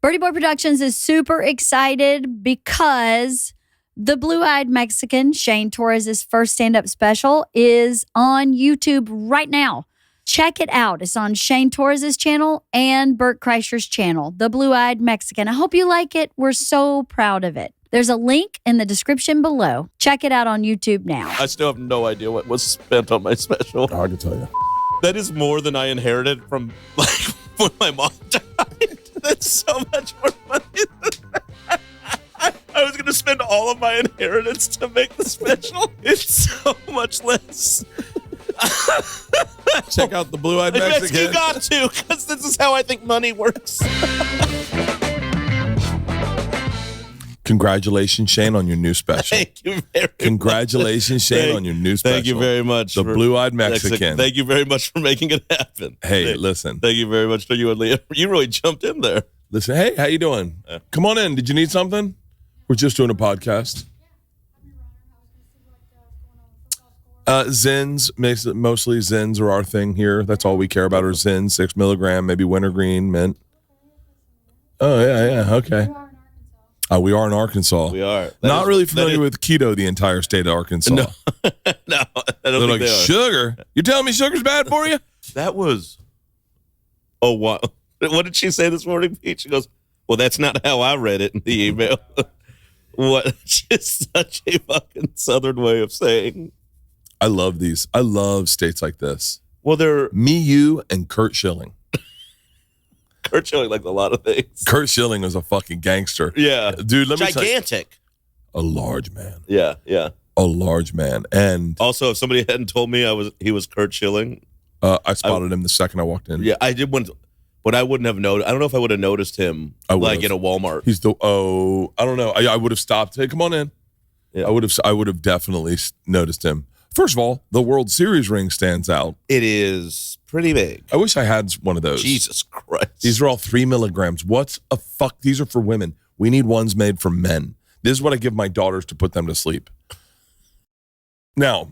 Berty Boy Productions is super excited because the blue-eyed Mexican, Shane Torres' first stand-up special is on YouTube right now. Check it out. It's on Shane Torres' channel and Bert Kreischer's channel, The Blue-Eyed Mexican. I hope you like it. We're so proud of it. There's a link in the description below. Check it out on YouTube now. I still have no idea what was spent on my special. I can tell you. That is more than I inherited from, like, when my mom died. That's so much more money than that. I was going to spend all of my inheritance to make the special. It's so much less. Check out the blue-eyed Mexican. You got to, because this is how I think money works. Congratulations, Shane, on your new special. Thank you very much. Congratulations, Shane, on your new special. Thank you very much. The blue-eyed Mexican. Thank you very much for making it happen. Hey, listen. Thank you very much to you and Leah. You really jumped in there. Listen, hey, how you doing? Come on in. Did you need something? We're just doing a podcast. Zins, mostly Zins are our thing here. That's all we care about are Zins, 6 milligram, maybe wintergreen, mint. Oh, yeah, okay. We are in Arkansas. We are. Not really familiar with keto, the entire state of Arkansas. No, I don't They're think like, they are. sugar? You telling me sugar's bad for you? That was, oh, wow. What did she say this morning, Pete? She goes, well, that's not how I read it in the email. What? Just such a fucking Southern way of saying. I love these. I love states like this. Well, they're Me, you, and Kurt Schilling. Kurt Schilling like a lot of things. Kurt Schilling was a fucking gangster. Yeah. Dude, let me tell you. Gigantic. A large man. Yeah, yeah. A large man. And Also, if somebody hadn't told me he was Kurt Schilling. I spotted him the second I walked in. Yeah, I did one, but I wouldn't have noticed. I don't know if I would have noticed him like in a Walmart. He's I don't know. I would have stopped. Hey, come on in. Yeah. I would have definitely noticed him. First of all, the World Series ring stands out. It is pretty big. I wish I had one of those. Jesus Christ. These are all 3 milligrams. What's a fuck? These are for women. We need ones made for men. This is what I give my daughters to put them to sleep. Now,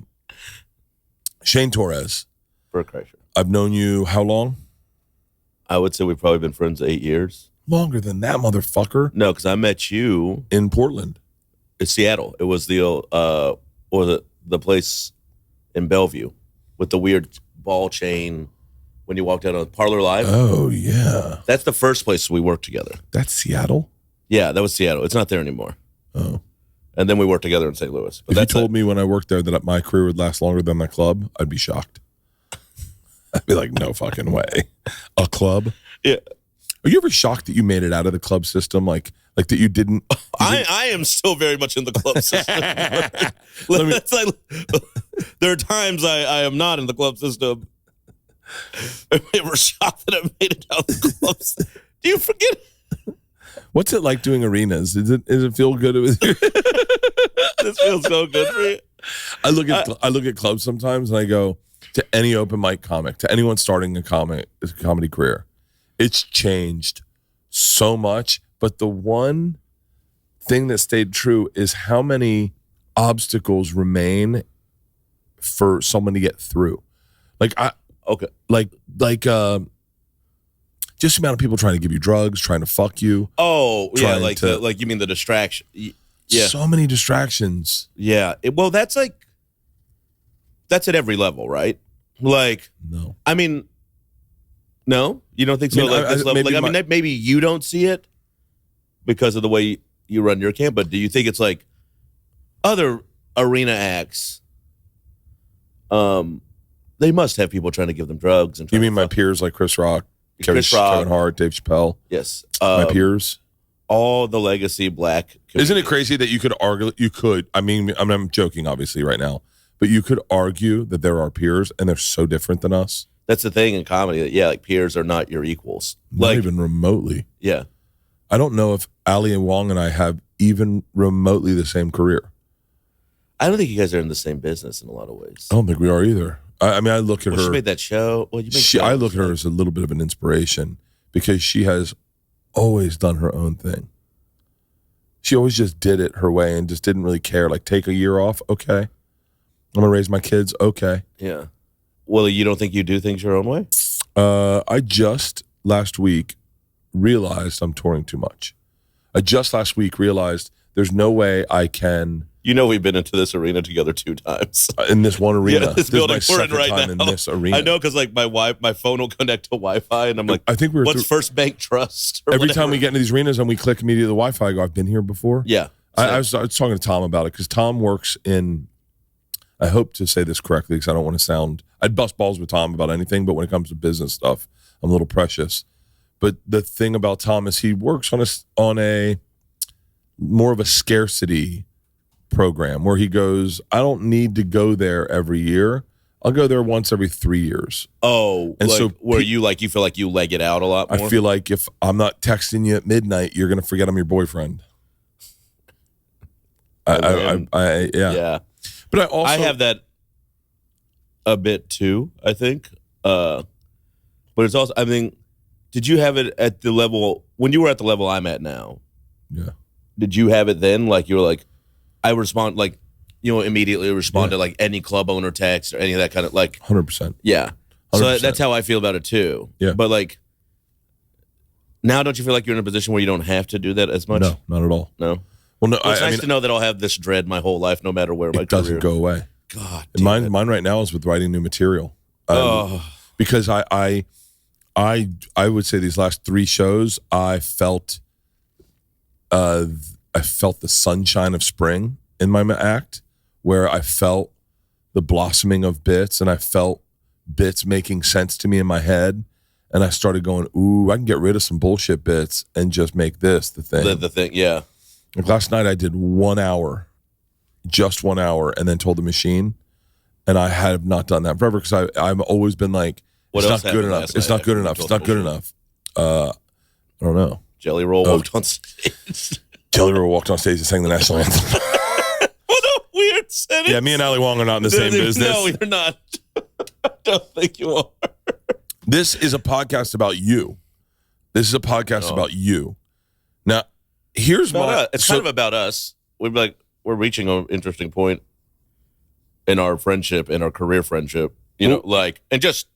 Shane Torres. Bert Kreischer. I've known you how long? I would say we've probably been friends 8 years. Longer than that, motherfucker. No, because I met you in Portland. In Seattle. It was the place in Bellevue with the weird ball chain when you walked out on Parlor Live. Oh, yeah. That's the first place we worked together. That's Seattle? Yeah, that was Seattle. It's not there anymore. Oh. And then we worked together in St. Louis. But if you told me when I worked there that my career would last longer than the club, I'd be shocked. I'd be like, no fucking way. A club? Yeah. Are you ever shocked that you made it out of the club system? Like that you didn't? I am still very much in the club system. There are times I am not in the club system. We were shocked that I made it out of the clubs. Do you forget? What's it like doing arenas? Does it feel good with you? This feels so good for you. I look at clubs sometimes and I go to any open mic comic, to anyone starting a comedy career. It's changed so much, but the one thing that stayed true is how many obstacles remain for someone to get through. Just the amount of people trying to give you drugs, trying to fuck you. Oh, yeah, like you mean the distraction. Yeah. So many distractions. Yeah. That's at every level, right? Like, no. I mean, no? You don't think so? This level? Maybe you don't see it because of the way you run your camp, but do you think it's like other arena acts? They must have people trying to give them drugs. And you mean my peers like Chris Rock, Kevin Hart, Dave Chappelle? Yes. My peers? All the legacy black comedians. Isn't it crazy that you could argue, I'm joking obviously right now, but you could argue that they're our peers and they're so different than us? That's the thing in comedy. That, peers are not your equals. Not even remotely. Yeah. I don't know if Ali and Wong and I have even remotely the same career. I don't think you guys are in the same business in a lot of ways. I don't think we are either. I look at her. She made that show. I look at her as a little bit of an inspiration because she has always done her own thing. She always just did it her way and just didn't really care. Like, take a year off. Okay. I'm going to raise my kids. Okay. Yeah. Well, you don't think you do things your own way? I just last week realized I'm touring too much. I just last week realized there's no way I can. You know, we've been into this arena together 2 times. In this one arena. Yeah, this building we're in right now. In this arena. I know, because like my phone will connect to Wi-Fi, and I'm like, I think we were what's First Bank Trust? Every time we get into these arenas and we click immediately the Wi-Fi, I go, I've been here before. Yeah. I was talking to Tom about it, because Tom works in, I hope to say this correctly because I don't want to sound, I'd bust balls with Tom about anything, but when it comes to business stuff, I'm a little precious. But the thing about Tom is he works on a more of a scarcity program where he goes, I don't need to go there every year. I'll go there once every 3 years. Oh, and like, so where you feel like you leg it out a lot more? I feel like if I'm not texting you at midnight, you're going to forget I'm your boyfriend. Yeah. But I have that a bit too, I think. But it's also, I mean, did you have it at the level, when you were at the level I'm at now? Yeah. Did you have it then? Like you were like, I respond, like, you know, immediately respond to like any club owner text or any of that kind of like 100%. Yeah. 100%. So that's how I feel about it too. Yeah. But like now, don't you feel like you're in a position where you don't have to do that as much? No, not at all. No. Well, no. It's nice to know that I'll have this dread my whole life, no matter where my career. It doesn't go away. God. Mine right now is with writing new material. Because I would say these last 3 shows, I felt the sunshine of spring in my act, where I felt the blossoming of bits, and I felt bits making sense to me in my head, and I started going, ooh, I can get rid of some bullshit bits and just make this the thing. The thing, yeah. Like last night I did 1 hour, just 1 hour, and then told the machine, and I have not done that forever because I've always been like, it's not good enough. It's not good enough. It's not good enough. I don't know. Jelly Roll walked on stage. Jelly Roll walked on stage and sang the national anthem. What a weird sentence. Yeah, me and Ali Wong are not in the same business. No, you're not. I don't think you are. This is a podcast about you. This is a podcast about you. Now, here's it's kind of about us. We're reaching an interesting point in our friendship, in our career friendship. You know, like, and just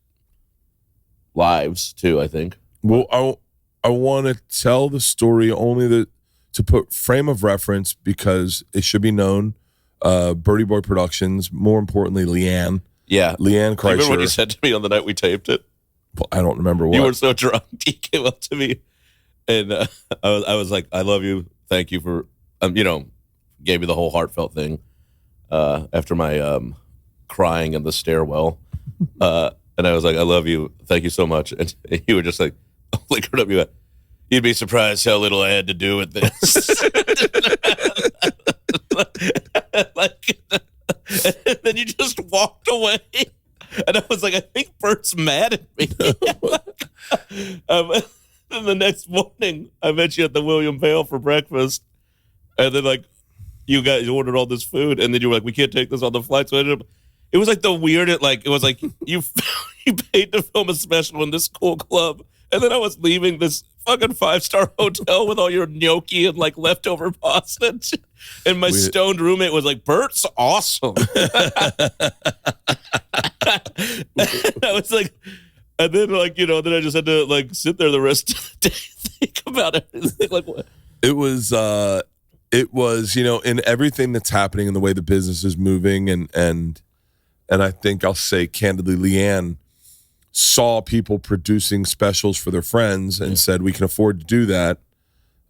lives too, I think. Well, I want to tell the story only to put frame of reference, because it should be known. Berty Boy Productions, more importantly, Leanne. Yeah. Leanne Kreischer. Remember what you said to me on the night we taped it? Well, I don't remember what. You were so drunk. He came up to me, and I was like, I love you. Thank you for, gave me the whole heartfelt thing after my crying in the stairwell. And I was like, I love you. Thank you so much. And you were just like, liquored up. You went, you'd be surprised how little I had to do with this. And then you just walked away. And I was like, I think Bert's mad at me. And the next morning, I met you at the William Vale for breakfast. And then, like, you guys ordered all this food. And then you were like, we can't take this on the flight. So it was like the weirdest, like, it was like you paid to film a special in this cool club. And then I was leaving this fucking 5-star hotel with all your gnocchi and like leftover pasta. And my stoned roommate was like, Bert's awesome. I was like, and then like, then I just had to like sit there the rest of the day, think about everything. Like what? It was, in everything that's happening and the way the business is moving, and I think I'll say candidly, Leanne saw people producing specials for their friends and said, we can afford to do that.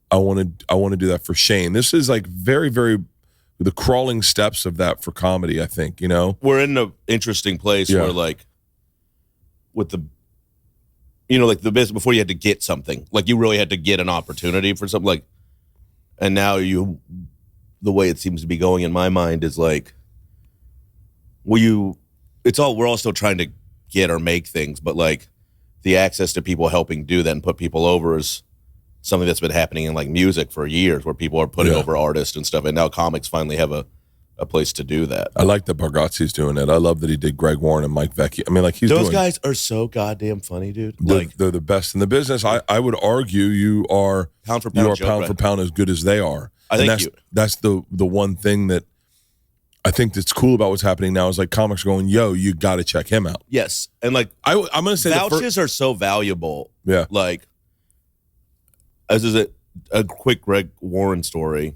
I want to do that for Shane. This is like very, very the crawling steps of that for comedy, I think, We're in an interesting place where like with the, like the business, before you had to get something, like you really had to get an opportunity for something, like, and now the way it seems to be going in my mind is like, we're all still trying to get or make things, but like the access to people helping do that and put people over is something that's been happening in like music for years, where people are putting over artists and stuff, and now comics finally have a place to do that. I like that Bargatze's doing it. I love that he did Greg Warren and Mike Vecchi. I mean, like those guys are so goddamn funny, dude. They're the best in the business. I would argue you are pound for pound as good as they are. That's the one thing that I think that's cool about what's happening now is like comics going, yo, you got to check him out. Yes. And like, I'm going to say vouchers are so valuable. Yeah. Like, This is a quick Greg Warren story.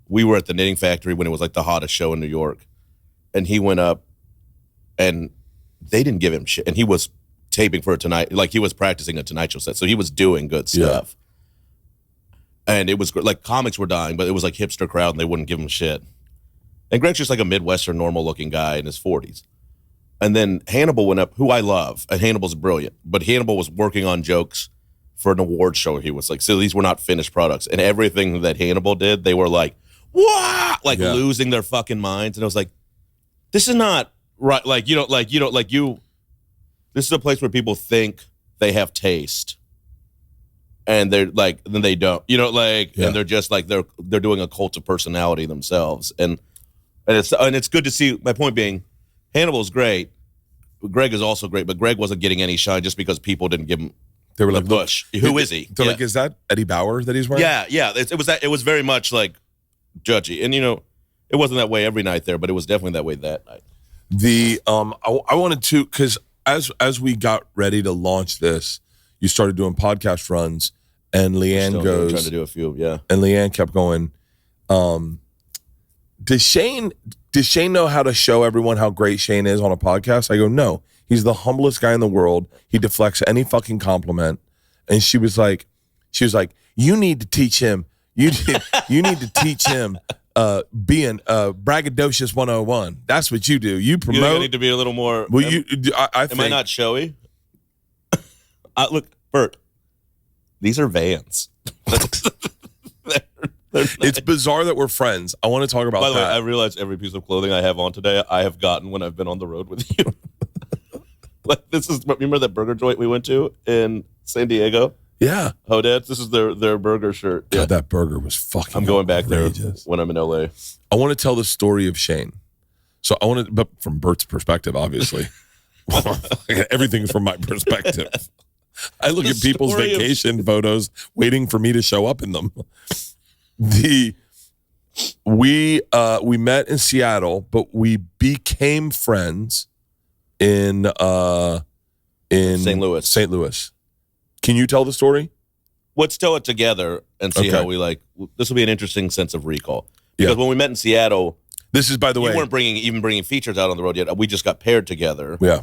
We were at the Knitting Factory when it was like the hottest show in New York. And he went up and they didn't give him shit. And he was taping for a Tonight, like he was practicing a Tonight Show set. So he was doing good stuff. Yeah. And it was like comics were dying, but it was like hipster crowd and they wouldn't give him shit. And Greg's just like a Midwestern normal looking guy in his 40s. And then Hannibal went up, who I love. And Hannibal's brilliant. But Hannibal was working on jokes for an award show. He was like, so these were not finished products. And everything that Hannibal did, they were like, "Wah!" Like losing their fucking minds. And I was like, this is not right. Like, this is a place where people think they have taste. And they're like, then they don't, and they're just like, they're doing a cult of personality themselves. And it's good to see. My point being, Hannibal's great. Greg is also great, but Greg wasn't getting any shine just because people didn't give him. They were like, push. Who is he? They're like, is that Eddie Bauer that he's wearing? Yeah. It was very much like judgy. And, it wasn't that way every night there, but it was definitely that way that night. I wanted to, because as we got ready to launch this, you started doing podcast runs, and Leanne goes. Trying to do a few, yeah. And Leanne kept going, does Shane know how to show everyone how great Shane is on a podcast? I go, no. He's the humblest guy in the world. He deflects any fucking compliment. And she was like, you need to teach him. You need to teach him being braggadocious 101. That's what you do. You promote. You need to be a little more. Well, am I not showy? Look, Bert, these are Vans. It's bizarre that we're friends. I want to talk about that. By the way, I realize every piece of clothing I have on today, I have gotten when I've been on the road with you. Like, remember that burger joint we went to in San Diego? Yeah. Hodad's, this is their burger shirt. God, that burger was fucking I'm going back there outrageous. when I'm in LA. I want to tell the story of Shane. So I want to, but from Bert's perspective, obviously. Everything's from my perspective. I look at people's vacation photos waiting for me to show up in them. We met in Seattle, but we became friends in St. Louis. St. Louis. Can you tell the story? Let's tell it together and see how we like. This will be an interesting sense of recall. Because when we met in Seattle, this is, by the way, you weren't bringing features out on the road yet. We just got paired together. Yeah,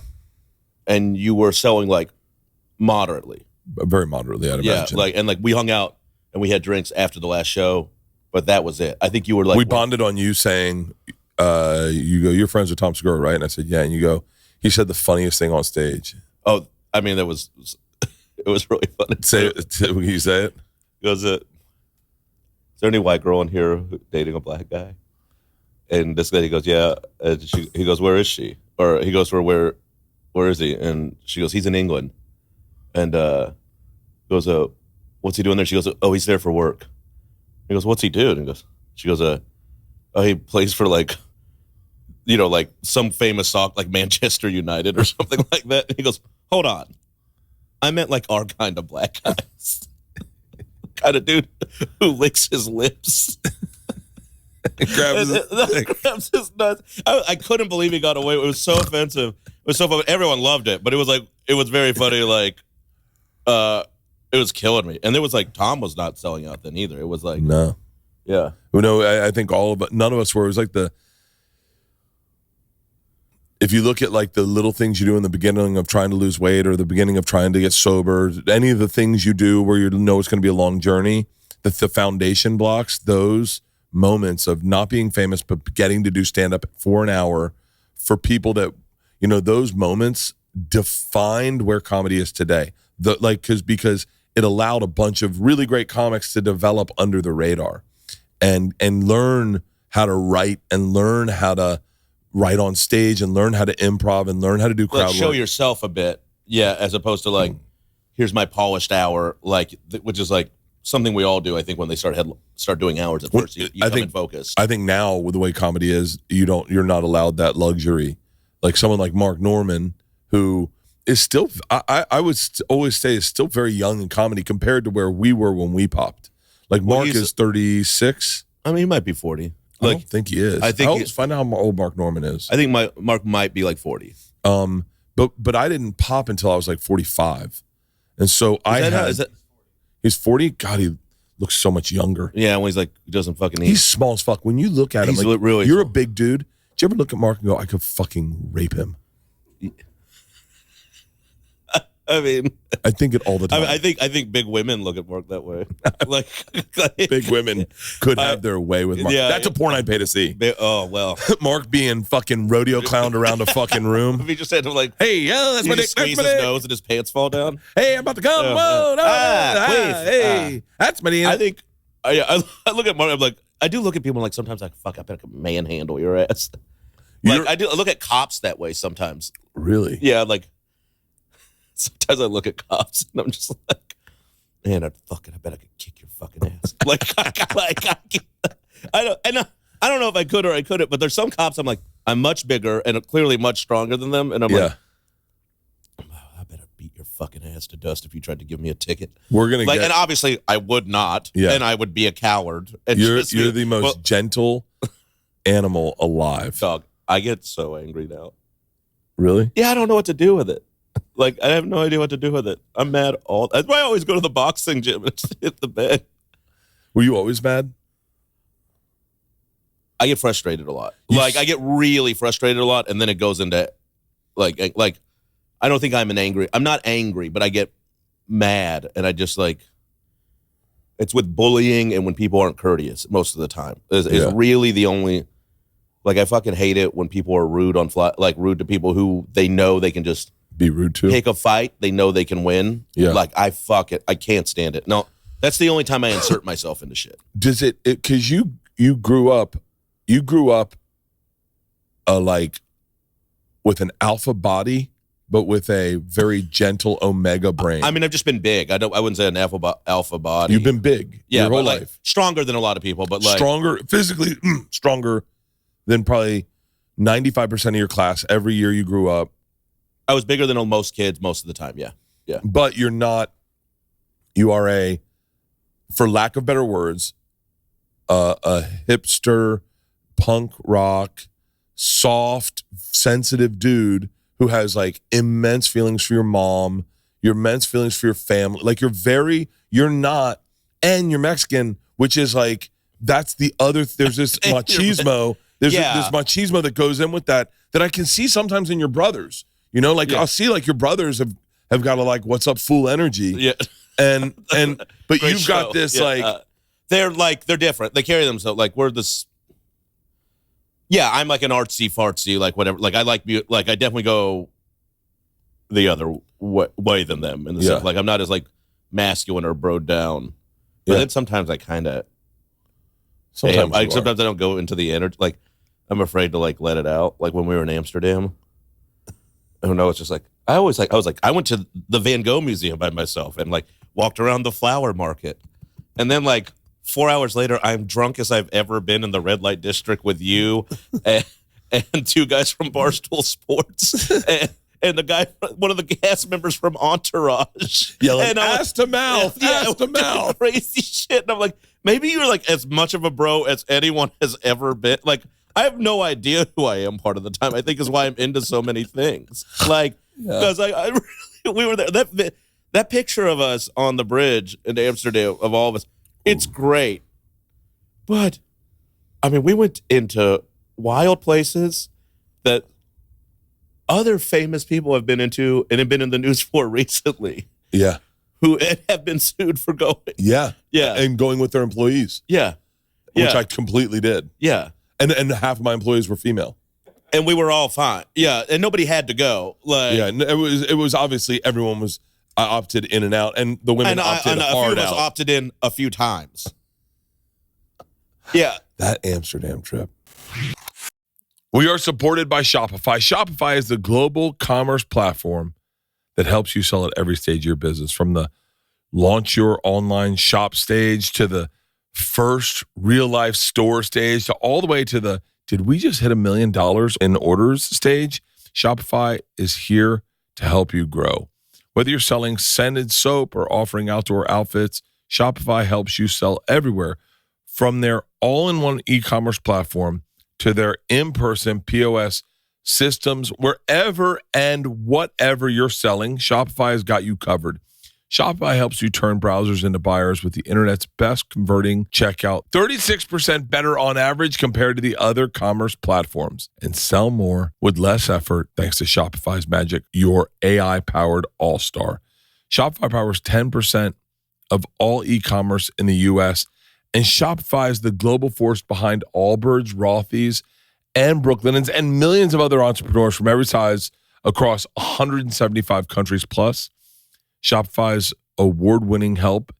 and you were selling like moderately, very moderately. I'd imagine. Like we hung out and we had drinks after the last show, but that was it. I think you were like, we bonded on you saying, you go, you're friends with Tom Segura, right? And I said, yeah. And you go, he said the funniest thing on stage. Oh, I mean, it was really funny. Can you say it? He goes, is there any white girl in here dating a black guy? And this lady goes, yeah. And he goes, where is she? Or he goes, where is he? And she goes, he's in England. And goes, what's he doing there? She goes, oh, he's there for work. He goes, what's he do? And she goes, oh, he plays for like some famous soccer, like Manchester United or something like that. And he goes, hold on. I meant like our kind of black guys. Kind of dude who licks his lips. Grabs his nuts. I couldn't believe he got away. It was so offensive. It was so funny. Everyone loved it, but it was very funny. Like, it was killing me. And there was like, Tom was not selling out then either. It was like, no. Yeah. No, I think none of us were. It was like if you look at like the little things you do in the beginning of trying to lose weight or the beginning of trying to get sober, any of the things you do where you know it's going to be a long journey, the foundation blocks, those moments of not being famous but getting to do stand-up for an hour for people that, those moments defined where comedy is today. Because it allowed a bunch of really great comics to develop under the radar and learn how to write and learn how to write on stage and learn how to improv and learn how to do crowd work. Show yourself a bit, yeah, as opposed to like, here's my polished hour, like, which is like something we all do. I think when they start doing hours at first, you come in focused. I think now with the way comedy is, you're not allowed that luxury. Like someone like Mark Norman, who is still, I would always say is still very young in comedy compared to where we were when we popped. Like Mark is 36. I mean, he might be 40. I don't think he is. Find out how old Mark Norman is. I think Mark might be like 40. But I didn't pop until I was like 45, and so he's 40. God, looks so much younger. Yeah, when he's like, he doesn't fucking eat. He's small as fuck. When you look at him, He's like, really you're small. a big dude. Do you ever look at Mark and go, I could fucking rape him? I mean, I think it all the time. I think big women look at Mark that way. like Big women could have their way with Mark. Yeah, That's a porn I'd pay to see. Oh, well. Mark being fucking rodeo clowned around a fucking room. If he just had to like, Hey, yeah, that's he my dick. just That's squeeze my his dick. nose and his pants fall down. Hey, I'm about to come. Whoa, no, please. hey, that's my dick. I think, I look at Mark, I'm like, I do look at people like sometimes like, fuck, I bet I could manhandle your ass. Like, I look at cops that way sometimes. Really? Yeah, like, sometimes I look at cops and I'm just like, man, I bet I could kick your fucking ass. I don't know if I could or I couldn't, but there's some cops I'm like, I'm much bigger and clearly much stronger than them, and I'm like, I bet I'd beat your fucking ass to dust if you tried to give me a ticket. We're gonna like, and obviously I would not, and I would be a coward. And you're the most gentle animal alive, dog. I get so angry now. Really? Yeah, I don't know what to do with it. Like, I have no idea what to do with it. I'm mad that's why I always go to the boxing gym and just hit the bed. Were you always mad? I get frustrated a lot. Like, I get really frustrated a lot, and then it goes into, like I don't think I'm not angry, but I get mad, and I just, like, it's with bullying and when people aren't courteous most of the time. Is really the only, like, I fucking hate it when people are rude rude to people who they know they can just be rude to. Pick a fight, they know they can win. Yeah. Like, I can't stand it. No, that's the only time I insert myself into shit. Does it, because you grew up like with an alpha body, but with a very gentle omega brain. I mean, I've just been big. I wouldn't say an alpha body. You've been big your whole like, life. Stronger than a lot of people, but like stronger physically, stronger than probably 95% of your class every year you grew up. I was bigger than most kids most of the time. Yeah. But you are a, for lack of better words, a hipster, punk rock, soft, sensitive dude who has like immense feelings for your mom, your immense feelings for your family. Like you're not, and you're Mexican, which is like, that's the other, there's this machismo. There's this machismo that goes in with that I can see sometimes in your brothers. You know, like I'll see like your brothers have got a like, what's up, fool energy. Yeah. And but you've got this they're different. They carry themselves like we're this. Yeah, I'm like an artsy fartsy, like whatever. Like I like I definitely go the other way than them in the sense. Like I'm not as like masculine or broed down. But then sometimes I kind of sometimes I don't go into the energy. Like I'm afraid to like let it out. Like when we were in Amsterdam. I don't know. It's just like I was like I went to the Van Gogh Museum by myself and like walked around the flower market, and then like 4 hours later, I'm drunk as I've ever been in the red light district with you and two guys from Barstool Sports and the guy, one of the cast members from Entourage, yelling ass to mouth, ass to mouth, crazy shit. And I'm like, maybe you're like as much of a bro as anyone has ever been. Like. I have no idea who I am part of the time. I think is why I'm into so many things. Like, because we were there. That picture of us on the bridge in Amsterdam of all of us, it's great. But, I mean, we went into wild places that other famous people have been into and have been in the news for recently. Yeah. Who have been sued for going. Yeah. Yeah. And going with their employees. Yeah. Which I completely did. Yeah. And half of my employees were female. And we were all fine. Yeah. And nobody had to go. Like, yeah. It was obviously everyone was opted in and out. And the women opted hard out. A few of us opted in a few times. Yeah. That Amsterdam trip. We are supported by Shopify. Shopify is the global commerce platform that helps you sell at every stage of your business. From the launch your online shop stage to the first real life store stage to all the way to the did we just hit $1 million in orders stage? Shopify is here to help you grow. Whether you're selling scented soap or offering outdoor outfits, Shopify helps you sell everywhere. From their all-in-one e-commerce platform to their in-person POS systems, wherever and whatever you're selling, Shopify has got you covered. Shopify helps you turn browsers into buyers with the internet's best converting checkout, 36% better on average compared to the other commerce platforms, and sell more with less effort thanks to Shopify's magic, your AI-powered all-star. Shopify powers 10% of all e-commerce in the U.S., and Shopify is the global force behind Allbirds, Rothy's, and Brooklinens, and millions of other entrepreneurs from every size across 175 countries plus. Shopify's award-winning help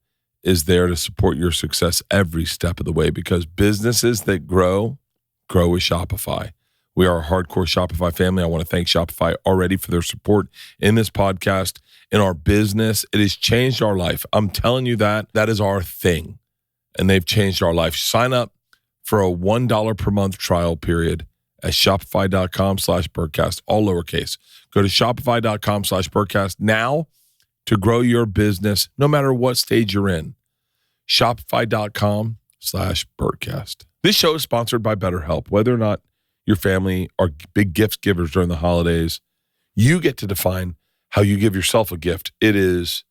is there to support your success every step of the way, because businesses that grow with Shopify. We are a hardcore Shopify family. I want to thank Shopify already for their support in this podcast, in our business. It has changed our life. I'm telling you that is our thing, and they've changed our life. Sign up for a $1 per month trial period at shopify.com/Bertcast, all lowercase. Go to shopify.com/Bertcast now to grow your business no matter what stage you're in. Shopify.com/Bertcast. This show is sponsored by BetterHelp. Whether or not your family are big gift givers during the holidays, you get to define how you give yourself a gift. It is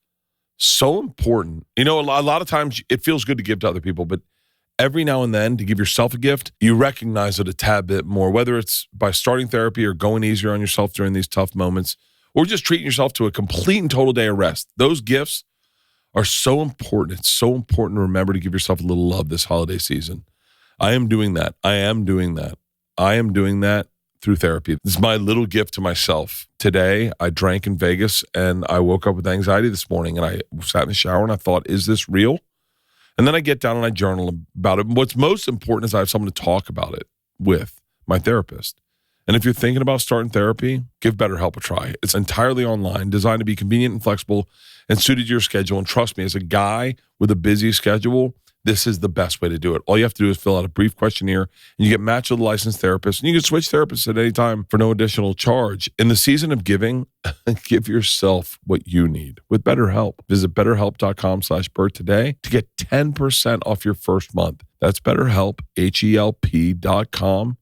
so important. You know, a lot of times it feels good to give to other people, but every now and then to give yourself a gift, you recognize it a tad bit more, whether it's by starting therapy or going easier on yourself during these tough moments, or just treating yourself to a complete and total day of rest. Those gifts are so important. It's so important to remember to give yourself a little love this holiday season. I am doing that. I am doing that through therapy. This is my little gift to myself. Today, I drank in Vegas and I woke up with anxiety this morning, and I sat in the shower and I thought, is this real? And then I get down and I journal about it. What's most important is I have someone to talk about it with, my therapist. And if you're thinking about starting therapy, give BetterHelp a try. It's entirely online, designed to be convenient and flexible and suited to your schedule. And trust me, as a guy with a busy schedule, this is the best way to do it. All you have to do is fill out a brief questionnaire, and you get matched with a licensed therapist. And you can switch therapists at any time for no additional charge. In the season of giving, give yourself what you need with BetterHelp. Visit BetterHelp.com/Bert today to get 10% off your first month. That's BetterHelp, HELP.com/Bert.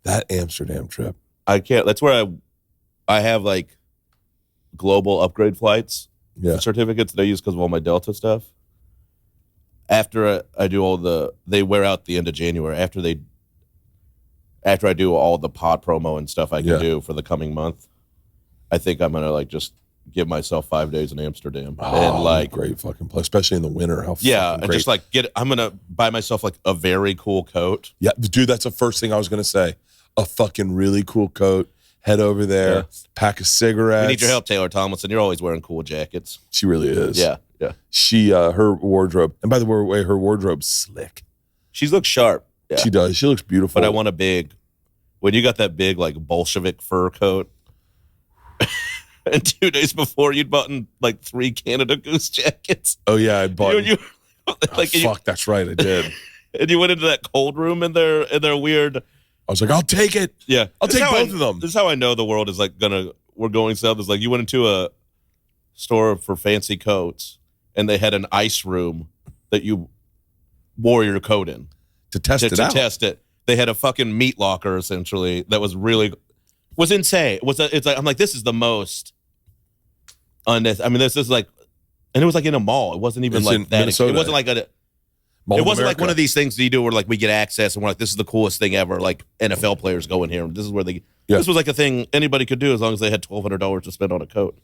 That Amsterdam trip. I can't. That's where I have like global upgrade flights certificates that I use because of all my Delta stuff. After I do they wear out the end of January. After I do all the pod promo and stuff I can do for the coming month, I think I'm gonna like just give myself 5 days in Amsterdam. Oh, and like great fucking place, especially in the winter. How and great. just like I'm gonna buy myself like a very cool coat. Yeah, dude, that's the first thing I was gonna say. A fucking really cool coat. Head over there, pack of cigarettes. I need your help, Taylor Tomlinson. You're always wearing cool jackets. She really is. Yeah. She, her wardrobe, and by the way, her wardrobe's slick. She looks sharp. Yeah. She does. She looks beautiful. But I want when you got that big like Bolshevik fur coat, and 2 days before you'd bought like 3 Canada Goose jackets. Oh yeah, I bought. Fuck, that's right, I did. And you went into that cold room in their weird. I was like, I'll take it. Yeah, I'll take both of them. This is how I know the world is like we're going south. It's like you went into a store for fancy coats, and they had an ice room that you wore your coat in to test it out. To test it, they had a fucking meat locker essentially that was insane. It's like I'm like, this is the most. This is like, and it was like in a mall. It wasn't even like that. Minnesota. It wasn't like It wasn't like one of these things that you do where like we get access and we're like, this is the coolest thing ever. Like NFL players go in here. And this is where this was like a thing anybody could do as long as they had $1,200 to spend on a coat.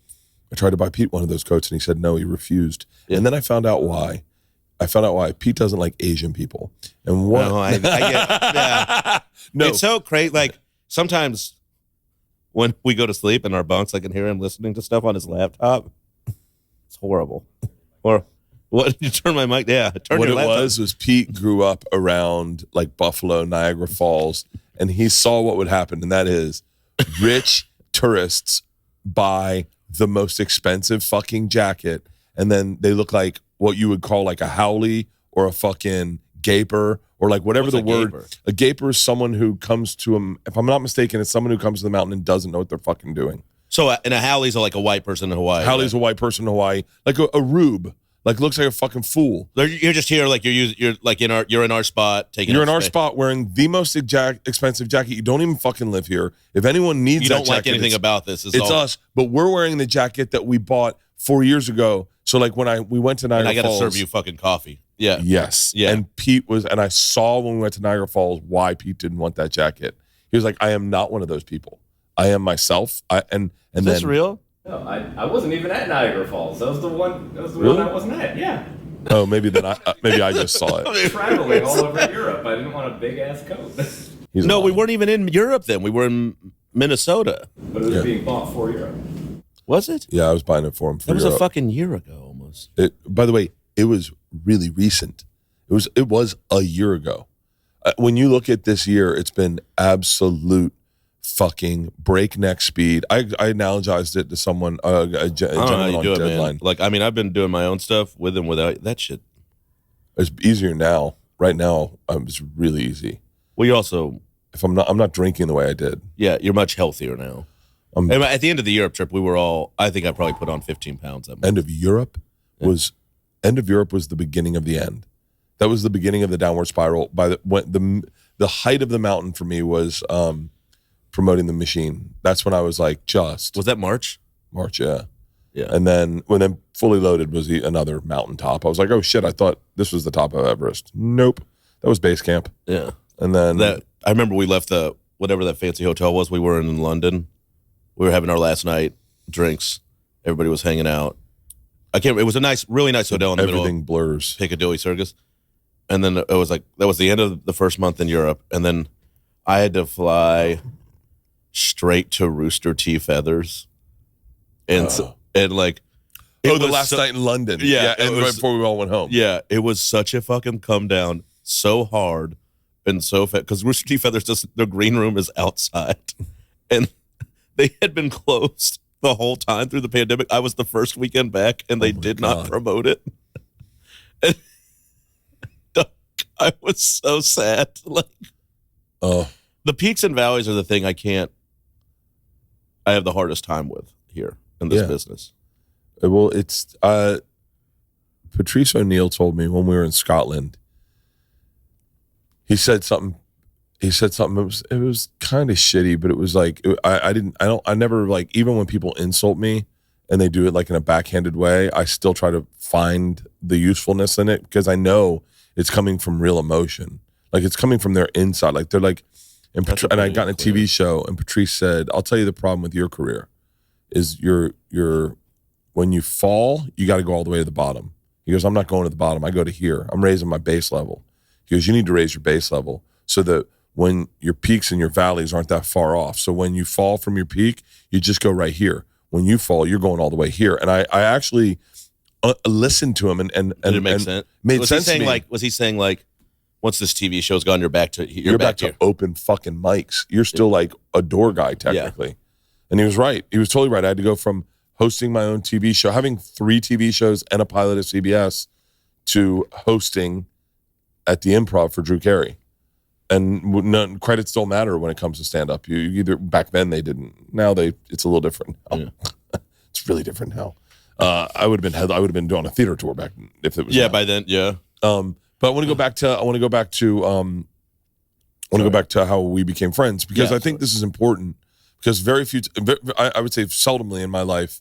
I tried to buy Pete one of those coats and he said no, he refused. Yeah. And then I found out why. Pete doesn't like Asian people. And what? No, I get, yeah. No. It's so crazy. Like sometimes when we go to sleep in our bunks, I can hear him listening to stuff on his laptop. It's horrible. Or what? You turn my mic? Yeah. What it was Pete grew up around like Buffalo, Niagara Falls, and he saw what would happen, and that is rich tourists buy the most expensive fucking jacket, and then they look like what you would call like a haole or a fucking gaper or like whatever the word. Gaper? A gaper is someone who comes to them. If I'm not mistaken, it's someone who comes to the mountain and doesn't know what they're fucking doing. So, and a haole's like a white person in Hawaii. Haole's a white person in Hawaii, like a rube. Like looks like a fucking fool. You're just here like you're in our spot taking. You're in our spot wearing the most expensive jacket. You don't even fucking live here. If anyone needs you that don't like jacket, anything about this. It's us, but we're wearing the jacket that we bought 4 years ago. So like when we went to Niagara Falls, I got to serve you fucking coffee. Yeah. Yes. Yeah. And I saw when we went to Niagara Falls why Pete didn't want that jacket. He was like, I am not one of those people. I am myself. Is this real? No, I wasn't even at Niagara Falls. That was the one. Really? One I wasn't at. Yeah. Oh, maybe I just saw it. Traveling all over Europe. I didn't want a big ass coat. No, we weren't even in Europe then. We were in Minnesota. But it was being bought for Europe. Was it? Yeah, I was buying it for him. That was a fucking year ago almost. By the way, it was really recent. It was a year ago. When you look at this year, it's been absolute fucking breakneck speed. I analogized it to someone, a gentleman on Deadline. Man. Like, I mean, I've been doing my own stuff with and without that shit. It's easier now. Right now, it's really easy. Well, you also, if I'm not drinking the way I did. Yeah, you're much healthier now. At the end of the Europe trip, we were all. I think I probably put on 15 pounds. End of Europe was the beginning of the end. That was the beginning of the downward spiral. The height of the mountain for me was promoting the machine. That's when I was like, was that March? March, yeah. Yeah. And then when Fully Loaded was another mountaintop. I was like, oh shit, I thought this was the top of Everest. Nope. That was base camp. Yeah. And then I remember we left whatever that fancy hotel was. We were in London. We were having our last night, drinks. Everybody was hanging out. It was a really nice hotel in the middle of blurs. Piccadilly Circus. And then it was like, that was the end of the first month in Europe. And then I had to fly straight to Rooster Tea Feathers. And like, the last night in London. Yeah. And right before we all went home. Yeah. It was such a fucking come down, so hard and so fast. Because Rooster Tea Feathers, their green room is outside. And they had been closed the whole time through the pandemic. I was the first weekend back, and they did not promote it. And I was so sad. Like, the peaks and valleys are the thing I have the hardest time with here in this business. Well, it's Patrice O'Neill told me when we were in Scotland. He said something. It was kind of shitty, but it was like I never like, even when people insult me and they do it like in a backhanded way, I still try to find the usefulness in it because I know it's coming from real emotion. Like it's coming from their inside. Like they're like, and I got in a TV show and Patrice said, I'll tell you the problem with your career is you're when you fall, you got to go all the way to the bottom. He goes, I'm not going to the bottom. I go to here. I'm raising my base level. He goes, you need to raise your base level so that when your peaks and your valleys aren't that far off. So when you fall from your peak, you just go right here. When you fall, you're going all the way here. And I actually listened to him and did it make sense? Made sense to me. Was he saying like, once this TV show's gone, you're back to open fucking mics. You're still like a door guy technically. Yeah. And he was right. He was totally right. I had to go from hosting my own TV show, having 3 TV shows and a pilot at CBS, to hosting at the Improv for Drew Carey. And credits don't matter when it comes to stand-up. You either back then they didn't. Now it's a little different. Yeah. It's really different now. I would have been doing a theater tour back if it was. Yeah, now. by then, yeah. But I want to go back to how we became friends because I think this is important because very few. I would say seldomly in my life,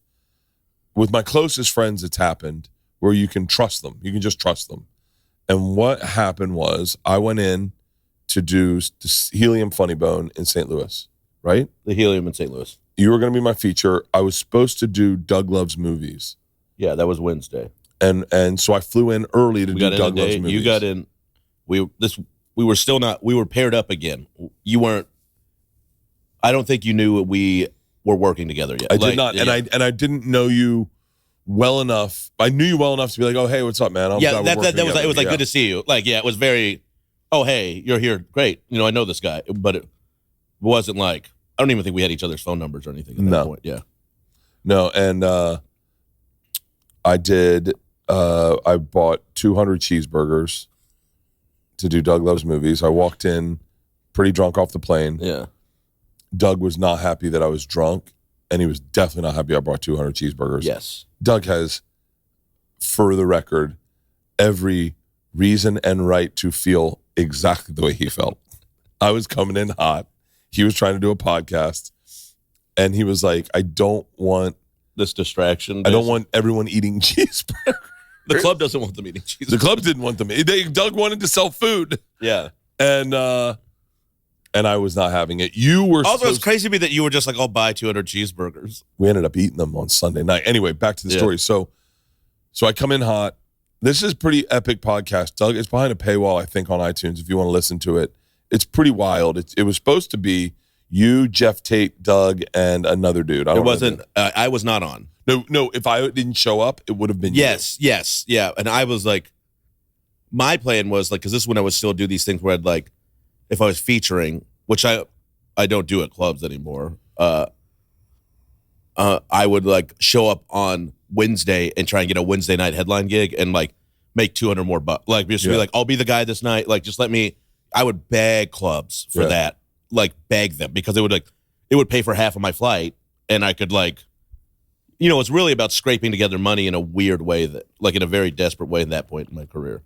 with my closest friends, it's happened where you can trust them. You can just trust them. And what happened was I went in to do the Helium Funny Bone in St. Louis, right? The Helium in St. Louis. You were going to be my feature. I was supposed to do Doug Loves Movies. Yeah, that was Wednesday. And so I flew in early to do Doug Loves Movies. You got in. We were paired up again. You weren't. I don't think you knew we were working together yet. I did not, yeah. and I didn't know you well enough. I knew you well enough to be like, oh hey, what's up, man? It was like good to see you. Like it was very. Oh, hey, you're here. Great. I know this guy. But it wasn't like, I don't even think we had each other's phone numbers or anything at that point. Yeah. No, and I did, I bought 200 cheeseburgers to do Doug Loves Movies. I walked in pretty drunk off the plane. Yeah. Doug was not happy that I was drunk, and he was definitely not happy I brought 200 cheeseburgers. Yes. Doug has for the record, every reason and right to feel exactly the way he felt. I was coming in hot. He was trying to do a podcast. And he was like, I don't want this distraction. I don't want everyone eating cheeseburgers. The club doesn't want them eating cheeseburgers. The club didn't want them. Doug wanted to sell food. Yeah. And I was not having it. You were also, it's crazy to me that you were just like, I'll buy 200 cheeseburgers. We ended up eating them on Sunday night. Anyway, back to the story. So I come in hot. This is a pretty epic podcast. Doug, it's behind a paywall, I think, on iTunes if you want to listen to it. It's pretty wild. It was supposed to be you, Jeff Tate, Doug, and another dude. It wasn't. I was not on. No. If I didn't show up, it would have been you. Yes, yeah. And I was like, my plan was like, because this is when I would still do these things where I'd like, if I was featuring, which I don't do at clubs anymore. I would like show up on Wednesday and try and get a Wednesday night headline gig and like make 200 more bucks. Like just be like, I'll be the guy this night. Like just let me. I would beg clubs for that. Like beg them because it would pay for half of my flight and I could like, it's really about scraping together money in a weird way that like in a very desperate way at that point in my career.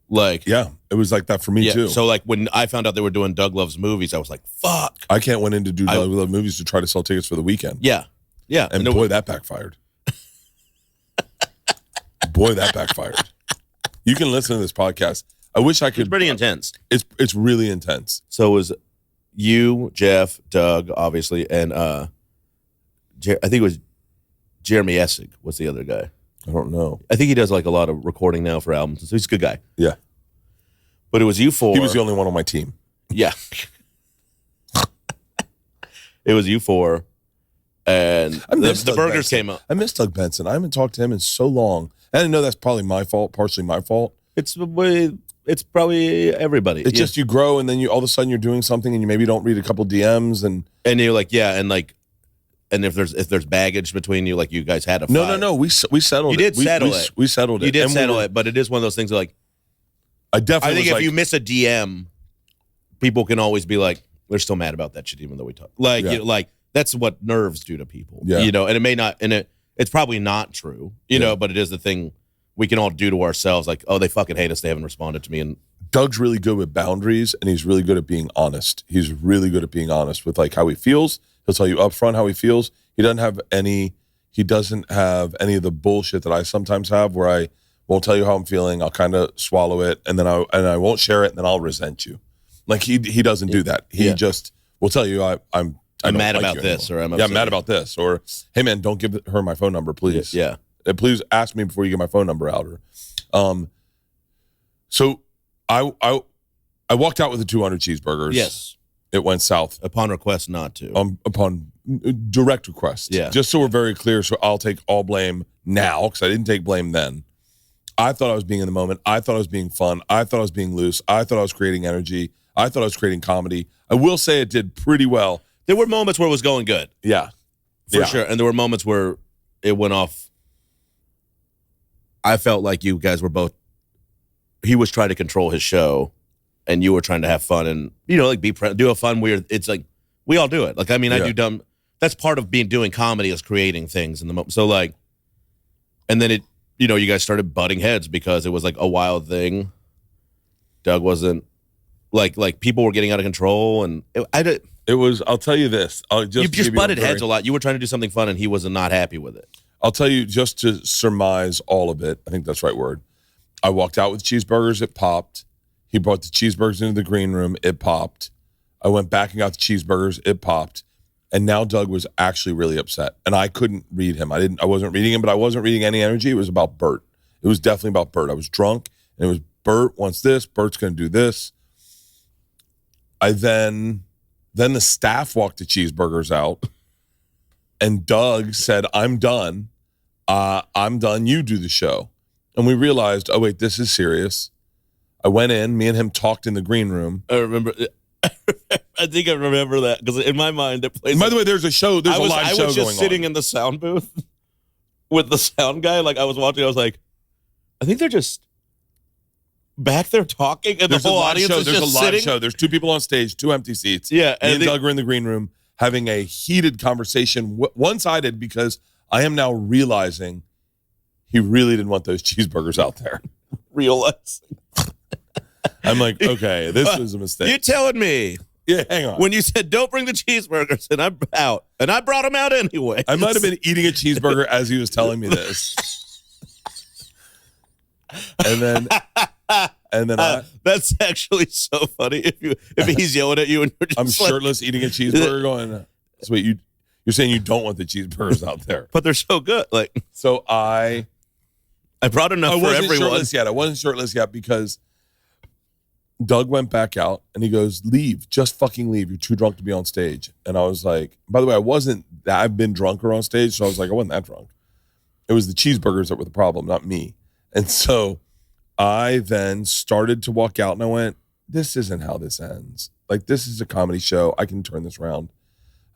Like, yeah, it was like that for me too. So like when I found out they were doing Doug Loves Movies, I was like, fuck. I can't went in to do Doug Loves Movies to try to sell tickets for the weekend. Yeah. Yeah. And boy, that backfired. Boy, that backfired. You can listen to this podcast. I wish I could. It's pretty intense. It's really intense. So it was you, Jeff, Doug, obviously, and I think it was Jeremy Essig was the other guy. I don't know. I think he does like a lot of recording now for albums. So he's a good guy. Yeah. But it was you four. He was the only one on my team. Yeah. It was you four. And the burgers came up. I miss Doug Benson. I haven't talked to him in so long. And I know that's probably my fault, partially my fault. It's probably everybody. It's just you grow and then you all of a sudden you're doing something and you maybe don't read a couple DMs and you're like, yeah, and like, and if there's baggage between you, like you guys had a fight. No. We settled it. You did settle it. We settled it. You did settle it, but it is one of those things that, like, I think if you miss a DM, people can always be like, they're still mad about that shit even though we talk. Like, like that's what nerves do to people. Yeah. And it may not, and it's probably not true, but it is the thing we can all do to ourselves. Like, oh, they fucking hate us. They haven't responded to me. And Doug's really good with boundaries and he's really good at being honest. He's really good at being honest with like how he feels. He'll tell you up front how he feels. He doesn't have any of the bullshit that I sometimes have where I won't tell you how I'm feeling. I'll kind of swallow it and then I won't share it and then I'll resent you. Like he doesn't do that. He just will tell you I'm mad about this or I'm mad about this or hey man, don't give her my phone number, please. Yeah. Please ask me before you get my phone number out. So I walked out with the 200 cheeseburgers. Yes. It went south. Upon request not to. Upon direct request. Yeah. Just so we're very clear, so I'll take all blame now because I didn't take blame then. I thought I was being in the moment. I thought I was being fun. I thought I was being loose. I thought I was creating energy. I thought I was creating comedy. I will say it did pretty well. There were moments where it was going good. Yeah. For sure. And there were moments where it went off. I felt like you guys were both, he was trying to control his show and you were trying to have fun and, like do a fun, weird, it's like, we all do it. Like, I mean, I do dumb, that's part of doing comedy is creating things in the moment. So like, and then it, you guys started butting heads because it was like a wild thing. Doug wasn't, like people were getting out of control and it was, I'll tell you this. You just butted heads a lot. You were trying to do something fun and he was not happy with it. I'll tell you, just to surmise all of it, I think that's the right word. I walked out with cheeseburgers, it popped. He brought the cheeseburgers into the green room, it popped. I went back and got the cheeseburgers, it popped. And now Doug was actually really upset. And I couldn't read him. I wasn't reading him, but I wasn't reading any energy. It was about Bert. It was definitely about Bert. I was drunk, and it was Bert wants this, Bert's going to do this. Then the staff walked the cheeseburgers out, and Doug said, I'm done. I'm done. You do the show. And we realized, oh, wait, this is serious. I went in. Me and him talked in the green room. I remember. I think I remember that because in my mind it plays. By the way, there's a show. There's a live show going on. I was just sitting in the sound booth with the sound guy. Like I was watching. I was like, I think they're just back there talking, and there's the whole audience is there's just a live sitting. Show. There's two people on stage, two empty seats. Yeah, Me and Doug are in the green room having a heated conversation, one-sided, because I am now realizing he really didn't want those cheeseburgers out there. Realize. I'm like, okay, this was a mistake. You're telling me. Yeah, hang on. When you said don't bring the cheeseburgers, and I'm out, and I brought them out anyway. I might have been eating a cheeseburger as he was telling me this. And then that's actually so funny. If he's yelling at you and you're just I'm like, shirtless eating a cheeseburger going, so wait, you're saying you don't want the cheeseburgers out there. but they're so good. Like, So I brought enough for wasn't everyone. shirtless yet. I wasn't shirtless yet because Doug went back out and he goes, leave, just fucking leave. You're too drunk to be on stage. And I was like, by the way, I've been drunker on stage. So I was like, I wasn't that drunk. It was the cheeseburgers that were the problem, not me. And so I then started to walk out and I went, this isn't how this ends. Like, this is a comedy show. I can turn this around.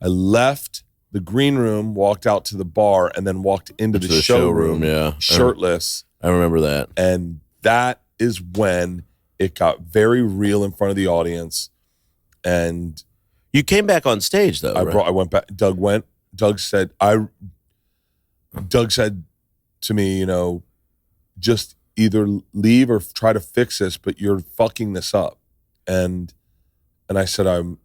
I left the green room, walked out to the bar, and then walked into the showroom, shirtless. I remember that. And that is when it got very real in front of the audience. And You came back on stage though. I went back. Doug said to me, just either leave or try to fix this, but you're fucking this up. And I said, I'm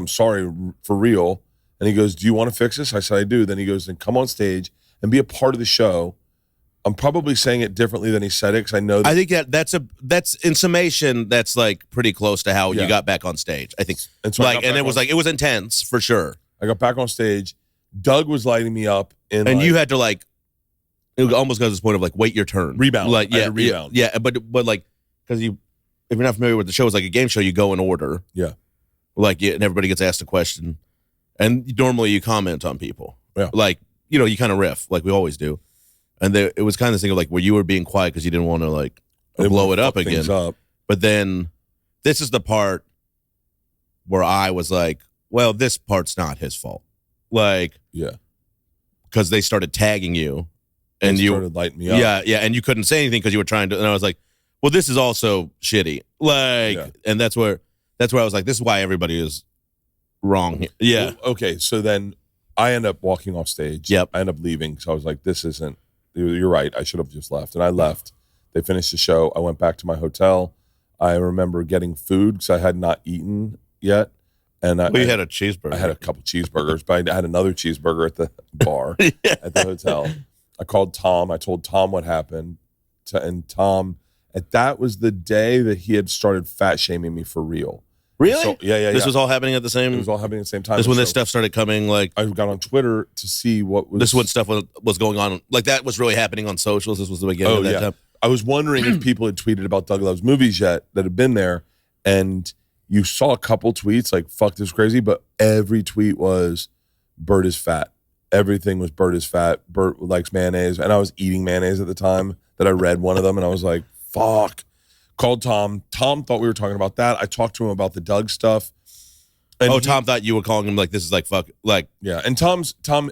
sorry for real. And he goes, do you want to fix this? I said, I do. Then he goes, then come on stage and be a part of the show. I'm probably saying it differently than he said it because I know that. I think that's in summation, that's like pretty close to how you got back on stage. I think. And so it was intense for sure. I got back on stage. Doug was lighting me up And you had to like, it almost got to this point of like, wait your turn. Rebound. Like, I had to rebound. Yeah. But like, because if you're not familiar with the show, it's like a game show, you go in order. Yeah. Like, and everybody gets asked a question. And normally you comment on people. Yeah. Like, you kind of riff like we always do. And it was kind of this thing of like where you were being quiet because you didn't want to like blow it up again. But then this is the part where I was like, well, this part's not his fault. Like, yeah, because they started tagging you and you started lighting me up. Yeah. And you couldn't say anything because you were trying to. And I was like, well, this is also shitty. Like, and that's where I was like, this is why everybody is wrong here. Yeah. Well, okay. So then I end up walking off stage. Yep. I end up leaving. So I was like, this isn't. You're right. I should have just left. And I left. They finished the show. I went back to my hotel. I remember getting food because I had not eaten yet. And you had a cheeseburger. I had a couple cheeseburgers, but I had another cheeseburger at the bar at the hotel. I called Tom. I told Tom what happened. And Tom, that was the day that he had started fat shaming me for real. Really? So, yeah. This was all happening at the same. It was all happening at the same time. This is when this stuff started coming. Like, I got on Twitter to see what was. This is when stuff was going on. Like, that was really happening on socials. This was the beginning of that time. I was wondering if people had tweeted about Doug Loves Movies yet that had been there, and you saw a couple tweets like "fuck this crazy," but every tweet was Bert is fat. Everything was Bert is fat. Bert likes mayonnaise, and I was eating mayonnaise at the time that I read one of them, and I was like, "Fuck." Called Tom. Tom thought we were talking about that. I talked to him about the Doug stuff. And Tom thought you were calling him like, this is like fuck, like. Yeah, and Tom,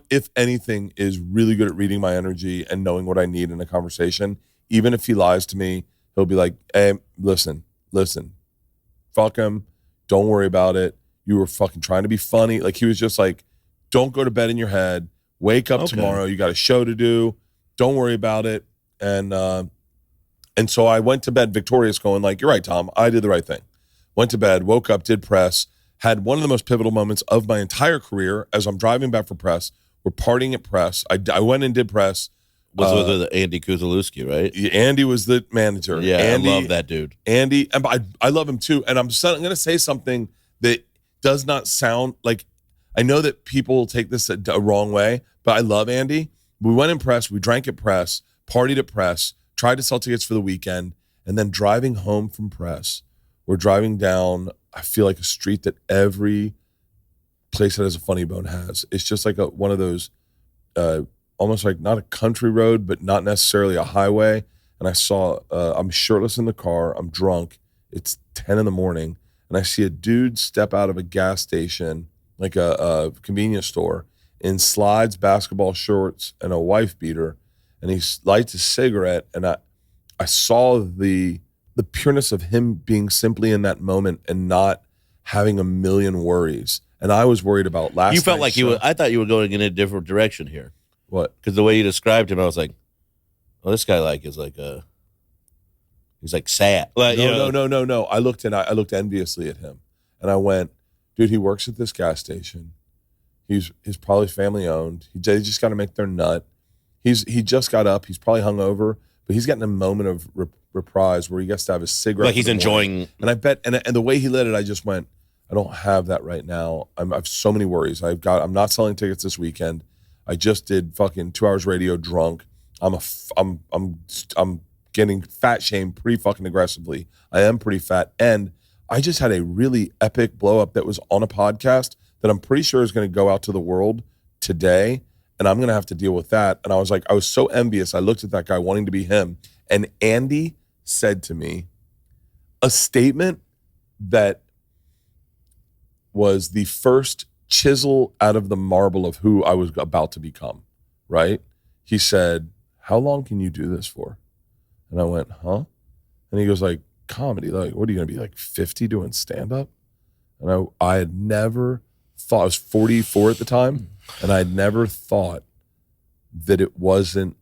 if anything, is really good at reading my energy and knowing what I need in a conversation. Even if he lies to me, he'll be like, hey, listen, fuck him. Don't worry about it. You were fucking trying to be funny. Like, he was just like, don't go to bed in your head. Wake up tomorrow. You got a show to do. Don't worry about it. And so I went to bed victorious going like, you're right, Tom. I did the right thing. Went to bed, woke up, did press, had one of the most pivotal moments of my entire career as I'm driving back for press. We're partying at press. I went and did press. Was with Andy Kuzalewski, right? Andy was the manager. Yeah, Andy, I love that dude. Andy, and I love him too. And I'm going to say something that does not sound like, I know that people will take this a wrong way, but I love Andy. We went in press, we drank at press, partied at press, tried to sell tickets for the weekend, and then driving home from press, we're driving down, I feel like a street that every place that has a funny bone has. It's just like one of those, almost like not a country road, but not necessarily a highway. And I saw, I'm shirtless in the car, I'm drunk, it's 10 in the morning, and I see a dude step out of a gas station, like a convenience store, in slides, basketball shorts, and a wife beater. And he lights a cigarette, and I saw the pureness of him being simply in that moment and not having a million worries. And I was worried about last night. You felt like I thought you were going in a different direction here. What? Because the way you described him, I was like, well, this guy like is like a. He's like sad. Like, No. I looked enviously at him, and I went, dude, he works at this gas station. He's probably family owned. They just got to make their nut. He just got up. He's probably hungover, but he's getting a moment of reprise where he gets to have a cigarette. Like he's enjoying. And I bet, and the way he lit it, I just went, I don't have that right now. I have so many worries. I'm not selling tickets this weekend. I just did fucking 2 hours radio drunk. I'm getting fat shamed pretty fucking aggressively. I am pretty fat. And I just had a really epic blow up that was on a podcast that I'm pretty sure is going to go out to the world today. And I'm going to have to deal with that. And I was so envious. I looked at that guy wanting to be him. And Andy said to me a statement that was the first chisel out of the marble of who I was about to become, right? He said, how long can you do this for? And I went, huh? And he goes like, comedy, like, what are you going to be, like 50 doing stand-up? And I had never thought, I was 44 at the time, and I had never thought that it wasn't,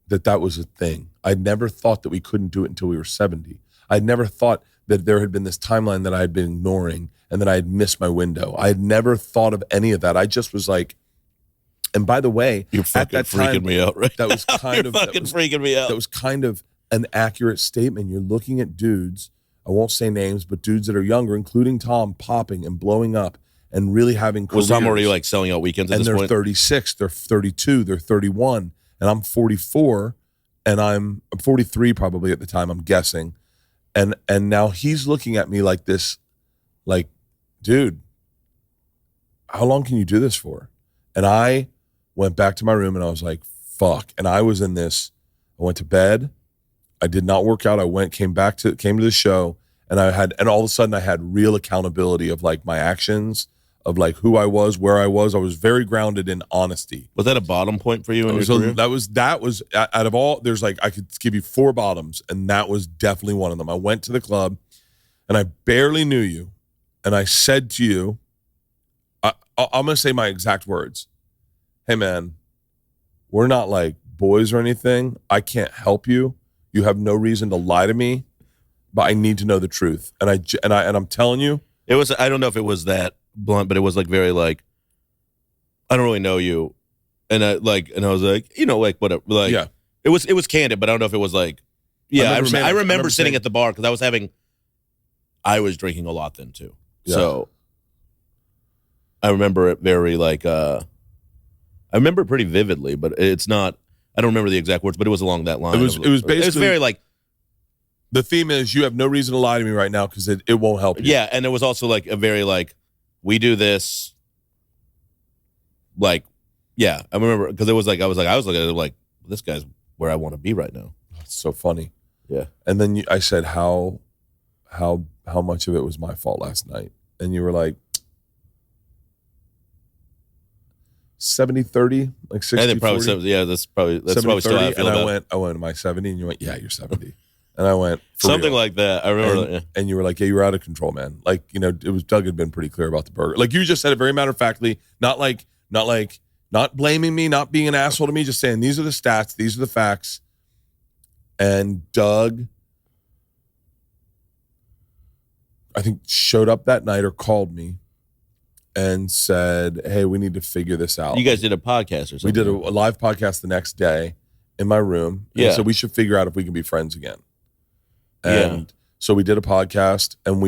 that was a thing. I'd never thought that we couldn't do it until we were 70. I'd never thought that there had been this timeline that I had been ignoring and that I had missed my window. I had never thought of any of that. I just was like, and by the way, you're fucking freaking me out, right? That was kind of freaking me out. That was kind of an accurate statement. You're looking at dudes, I won't say names, but dudes that are younger, including Tom, popping and blowing up and really having careers. Was Tom already like selling out weekends at this point? And they're 36, they're 32, they're 31, and I'm 44, and I'm 43 probably at the time, I'm guessing. And now he's looking at me like this, like, dude, how long can you do this for? And I went back to my room and I was like, fuck. And I was in this, I went to bed. I did not work out. Came to the show, and all of a sudden I had real accountability of like my actions, of like who I was, where I was. I was very grounded in honesty. Was that a bottom point for you in your career? That was out of all, there's like, I could give you 4 bottoms, and that was definitely one of them. I went to the club and I barely knew you. And I said to you, I'm going to say my exact words. Hey man, we're not like boys or anything. I can't help you. You have no reason to lie to me, but I need to know the truth. And I'm telling you, it was. I don't know if it was that blunt, but it was like very like, I don't really know you, and I was like, you know, like whatever. Like, yeah, it was candid, but I don't know if it was like, yeah. I remember sitting at the bar because I was drinking a lot then too. Yeah. So I remember it very like, I remember it pretty vividly, but it's not. I don't remember the exact words, but it was along that line. It was basically, it was very like, the theme is you have no reason to lie to me right now because it won't help you. Yeah, and it was also like a very like, we do this. Like, yeah, I remember because it was like I was looking at it like, this guy's where I want to be right now. It's so funny. Yeah, and then I said how much of it was my fault last night, and you were like 70-30, like 60-40. I think probably 70, yeah, that's probably still how I feel. And I went, am I 70? And you went, yeah, you're 70. And I went, something like that. I remember that. Yeah. And you were like, yeah, you were out of control, man. Like, you know, Doug had been pretty clear about the burger. Like you just said it very matter-of-factly, not blaming me, not being an asshole to me, just saying these are the stats, these are the facts. And Doug, I think, showed up that night or called me and said, hey, we need to figure this out. You guys did a podcast or something? We did a live podcast the next day in my room. Yeah. So we should figure out if we can be friends again. And so we did a podcast, and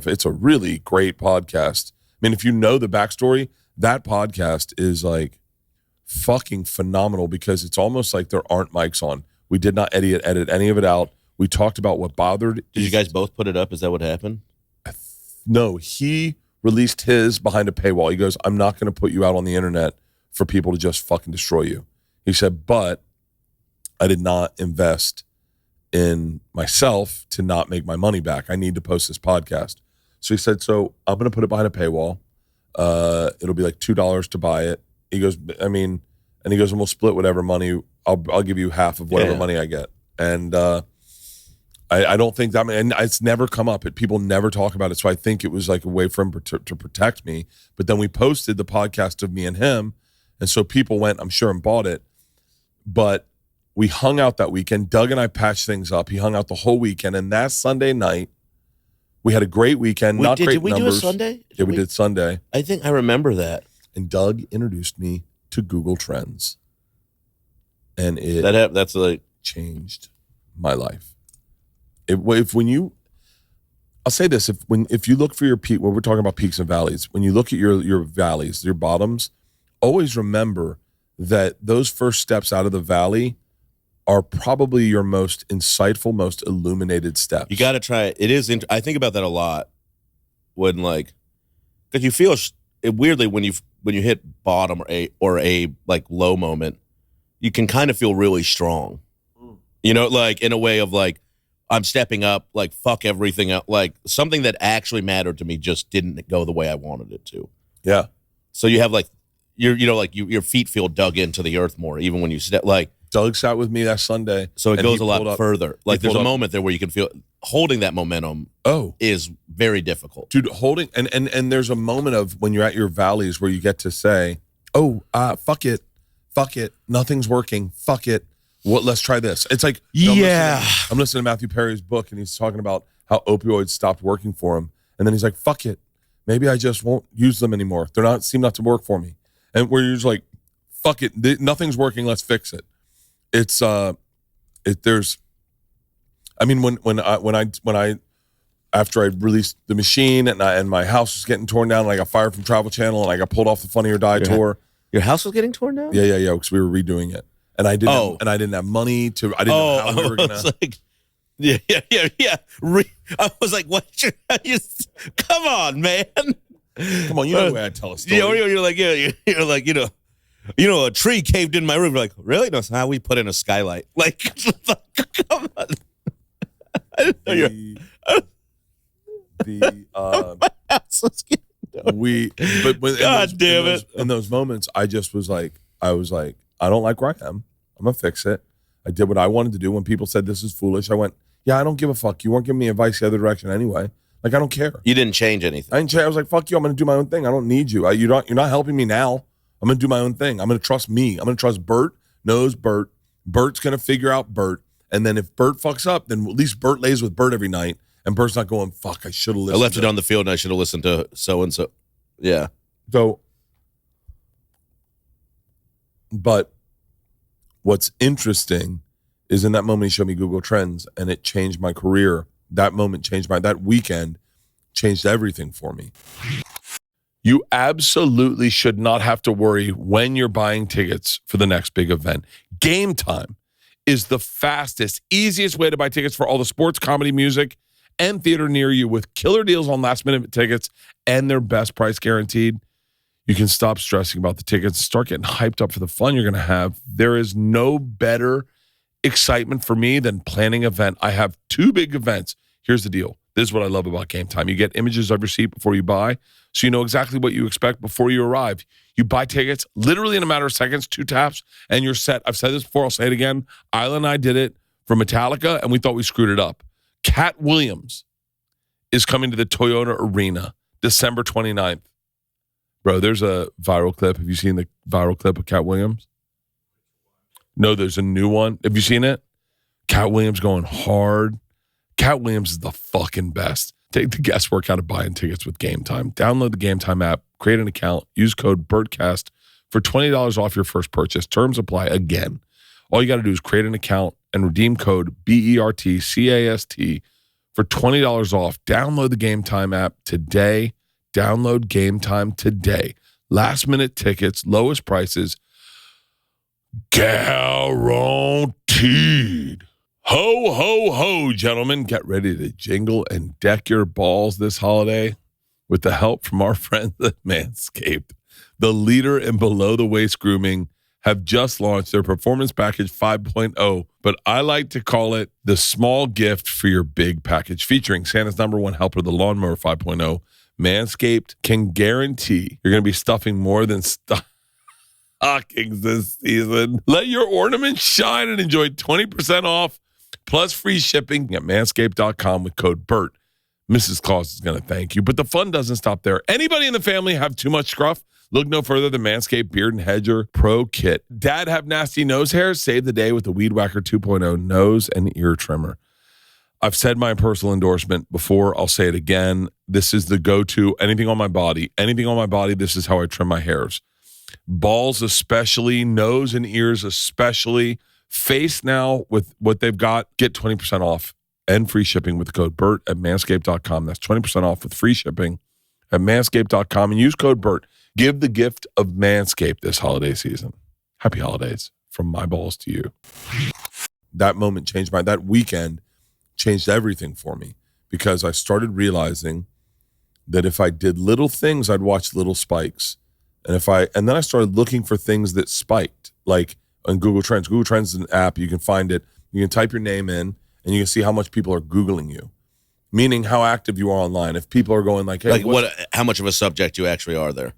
it's a really great podcast. I mean, if you know the backstory, that podcast is like fucking phenomenal because it's almost like there aren't mics on. We did not edit any of it out. We talked about what bothered. Did you guys both put it up? Is that what happened? No, he released his behind a paywall. He goes, I'm not going to put you out on the internet for people to just fucking destroy you. He said, but I did not invest in myself to not make my money back. I need to post this podcast. So he said, so I'm going to put it behind a paywall. It'll be like $2 to buy it. He goes, and we'll split whatever money. I'll give you half of whatever money I get. And I don't think that, and it's never come up. People never talk about it. So I think it was like a way for him to protect me. But then we posted the podcast of me and him. And so people went, I'm sure, and bought it. But We hung out that weekend. Doug and I patched things up. He hung out the whole weekend. And that Sunday night, we had a great weekend. Not great did we numbers. do a Sunday? Yeah, we did Sunday. I think I remember that. And Doug introduced me to Google Trends. And it That's like changed my life. I'll say this, if you look for your peak, when we're talking about peaks and valleys, when you look at your valleys, your bottoms, always remember that those first steps out of the valley are probably your most insightful, most illuminated steps. you got to try it. It is. I think about that a lot when because you feel weirdly when you hit bottom or a like low moment, you can kind of feel really strong. You know, like in a way of like, I'm stepping up, like fuck everything else. Like something that actually mattered to me just didn't go the way I wanted it to. Yeah. So you have like, your feet feel dug into the earth more, even when you step like. Doug sat with me that Sunday. So it and goes he a lot pulled up- further. Like he there's a pulled up- moment there where you can feel holding that momentum Oh, is very difficult. dude, holding and there's a moment of when you're at your valleys where you get to say, "Oh, fuck it, nothing's working, fuck it. What? Let's try this." It's like, I'm listening to Matthew Perry's book, and he's talking about how opioids stopped working for him, and then he's like, "Fuck it, maybe I just won't use them anymore. Seem not to work for me." And where you're just like, "Fuck it, nothing's working. Let's fix it." It's there's, I mean, when I after I released The Machine and my house was getting torn down and I got fired from Travel Channel and I got pulled off the Funny or Die tour. Your house was getting torn down? Yeah, because we were redoing it. And I didn't have money to, I didn't know how we were going to. Yeah. I was like, what? Come on, man. Come on, you know the way I tell a story. You're like, a tree caved in my roof. You're like, really? No, so how we put in a skylight. Like, come on. I didn't know in those moments, I just was like, I don't like where I am. I'm gonna fix it. I did what I wanted to do. When people said this is foolish, I went, yeah, I don't give a fuck. You weren't giving me advice the other direction anyway. Like, I don't care. You didn't change anything. I didn't change. I was like, fuck you. I'm gonna do my own thing. I don't need you. You're not helping me now. I'm gonna do my own thing. I'm gonna trust me. I'm gonna trust Bert knows Bert. Bert's gonna figure out Bert. And then if Bert fucks up, then at least Bert lays with Bert every night. And Bert's not going, fuck, I should have listened. I left it on the field and I should have listened to so-and-so. Yeah. So, but what's interesting is in that moment he showed me Google Trends and it changed my career. That moment that weekend changed everything for me. You absolutely should not have to worry when you're buying tickets for the next big event. Game Time is the fastest, easiest way to buy tickets for all the sports, comedy, music, and theater near you with killer deals on last-minute tickets and their best price guaranteed. You can stop stressing about the tickets and start getting hyped up for the fun you're going to have. There is no better excitement for me than planning an event. I have 2 big events. Here's the deal. This is what I love about Game Time. You get images of your seat before you buy, so you know exactly what you expect before you arrive. You buy tickets literally in a matter of seconds, 2 taps, and you're set. I've said this before. I'll say it again. Isla and I did it for Metallica, and we thought we screwed it up. Cat Williams is coming to the Toyota Arena December 29th. Bro, there's a viral clip. Have you seen the viral clip of Cat Williams? No, there's a new one. Have you seen it? Cat Williams going hard. Cat Williams is the fucking best. Take the guesswork out of buying tickets with Game Time. Download the Game Time app, create an account, use code Bertcast for $20 off your first purchase. Terms apply again. All you got to do is create an account and redeem code BERTCAST for $20 off. Download the Game Time app today. Download Game Time today. Last minute tickets, lowest prices, guaranteed. Ho, ho, ho, gentlemen. Get ready to jingle and deck your balls this holiday with the help from our friends at Manscaped. The leader in below-the-waist grooming have just launched their Performance Package 5.0, but I like to call it the small gift for your big package, featuring Santa's #1 helper, the Lawnmower 5.0. Manscaped can guarantee you're going to be stuffing more than stockings this season. Let your ornaments shine and enjoy 20% off plus free shipping at manscaped.com with code BERT. Mrs. Claus is going to thank you, but the fun doesn't stop there. Anybody in the family have too much scruff? Look no further than Manscaped Beard and Hedger Pro Kit. Dad have nasty nose hairs? Save the day with the Weed Whacker 2.0 nose and ear trimmer. I've said my personal endorsement before. I'll say it again. This is the go-to. Anything on my body, this is how I trim my hairs. Balls especially, nose and ears especially. Face now with what they've got. Get 20% off and free shipping with the code BERT at manscaped.com. That's 20% off with free shipping at manscaped.com and use code BERT. Give the gift of Manscaped this holiday season. Happy holidays from my balls to you. That moment changed that weekend changed everything for me because I started realizing that if I did little things, I'd watch little spikes. And then I started looking for things that spiked, like on Google Trends. Google Trends is an app. You can find it. You can type your name in and you can see how much people are Googling you, meaning how active you are online. If people are going like, hey, how much of a subject you actually are there.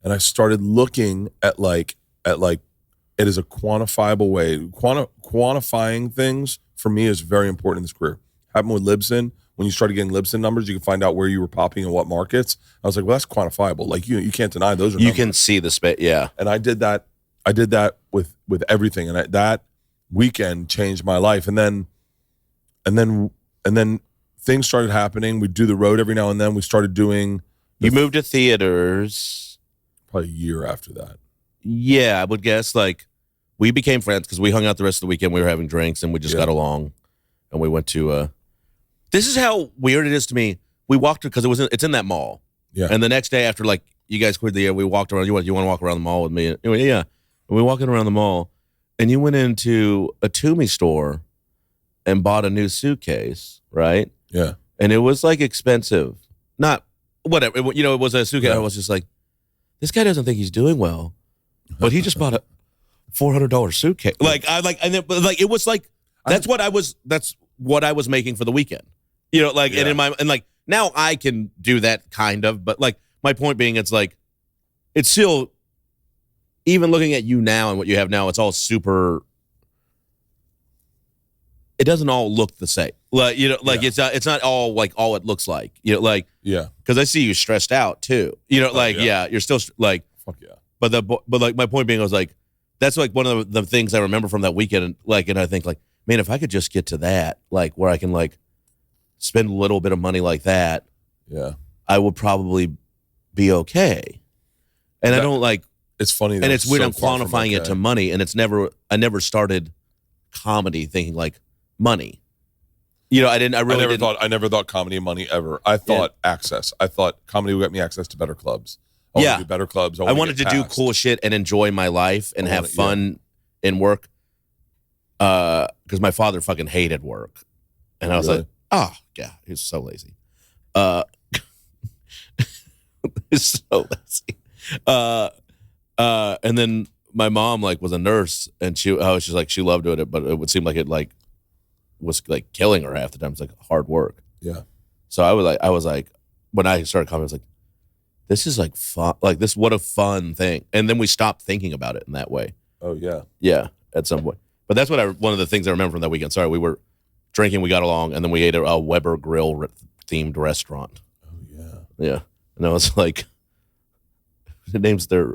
And I started looking at it is a quantifiable way. Quantifying things for me is very important in this career. Happened with Libsyn. When you started getting Libsyn numbers, you can find out where you were popping in what markets. I was like, well, that's quantifiable. Like you can't deny those are numbers. You can see the space, yeah. And I did that with everything. And that weekend changed my life. And then things started happening. We'd do the road every now and then. We started doing. You moved to theaters. Probably a year after that. Yeah, I would guess. Like, we became friends because we hung out the rest of the weekend. We were having drinks and we just got along. And we went to. This is how weird it is to me. We walked because it's in that mall. Yeah. And the next day after like you guys quit the year, we walked around. You want to walk around the mall with me? And yeah. And we walking around the mall, and you went into a Toomey store and bought a new suitcase, right? Yeah. And it was like expensive, not whatever. It was a suitcase. I was just like, this guy doesn't think he's doing well, but he just bought a $400 suitcase. It was like that's what I was making for the weekend. And now I can do that kind of, but like my point being, it's like it's still, even looking at you now and what you have now, it's all super. It doesn't all look the same. It's not all like all it looks like. Because I see you stressed out too. You're still like fuck yeah. But like my point being, I was like, that's like one of the things I remember from that weekend. And I think like, man, if I could just get to that, like where I can like spend a little bit of money like that, yeah, I would probably be okay. And I don't like. It's funny, and it's weird. I'm quantifying it to money, and I never started comedy thinking like money. I never thought comedy and money ever. I thought access. I thought comedy would get me access to better clubs. I wanted to do better clubs. I wanted to do cool shit and enjoy my life and have fun in work. Because my father fucking hated work, and I was like, oh yeah, he's so lazy. He's so lazy. And then my mom like was a nurse, and she loved doing it, but it would seem like it like was like killing her half the time. It's like hard work. Yeah. So I was like, when I started comedy, I was like, this is like fun. Like this, what a fun thing. And then we stopped thinking about it in that way. Oh yeah. Yeah. At some point. But that's one of the things I remember from that weekend. Sorry, we were drinking, we got along, and then we ate at a Weber Grill themed restaurant. Oh yeah. Yeah. And I was like, it names their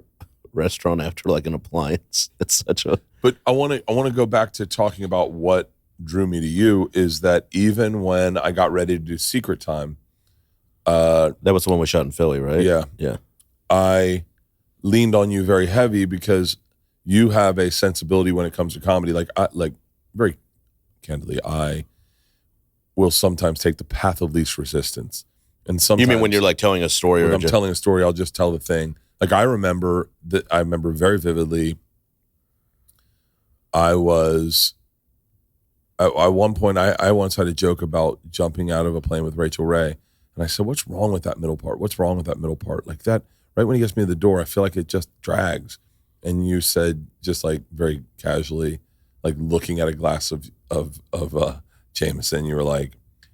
restaurant after like an appliance. It's such a. But I want to go back to talking about what drew me to you is that even when I got ready to do Secret Time, that was the one we shot in Philly, right? Yeah. Yeah. I leaned on you very heavy because you have a sensibility when it comes to comedy. Like very candidly, I will sometimes take the path of least resistance. And sometimes, you mean when you're like telling a story, when I'm telling a story, I'll just tell the thing. Like I remember very vividly. I was at one point. I once had a joke about jumping out of a plane with Rachel Ray, and I said, "What's wrong with that middle part? What's wrong with that middle part? Like that, right when he gets me to the door, I feel like it just drags." And you said, just like very casually, like looking at a glass of Jameson, you were like,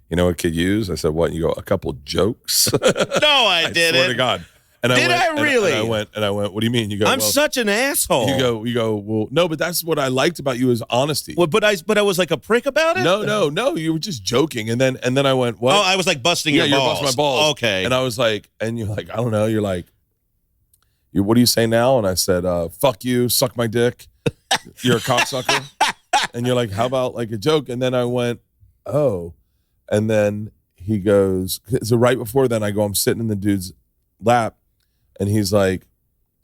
"You know what could use?" I said, "What?" And you go, "A couple jokes." No, I didn't. Swear to God. And I really? And I went, "What do you mean?" You go, I'm such an asshole. You go, well, no, but that's what I liked about you is honesty. Well, but I was like a prick about it? No, you were just joking. And then I went, "What?" Oh, I was like busting your balls. You're busting my balls. Okay. And I was like, and you're like, I don't know. You're like, what do you say now? And I said, fuck you, suck my dick. You're a cocksucker. And you're like, how about like a joke? And then I went, oh. And then he goes, so right before then I go, I'm sitting in the dude's lap and he's like,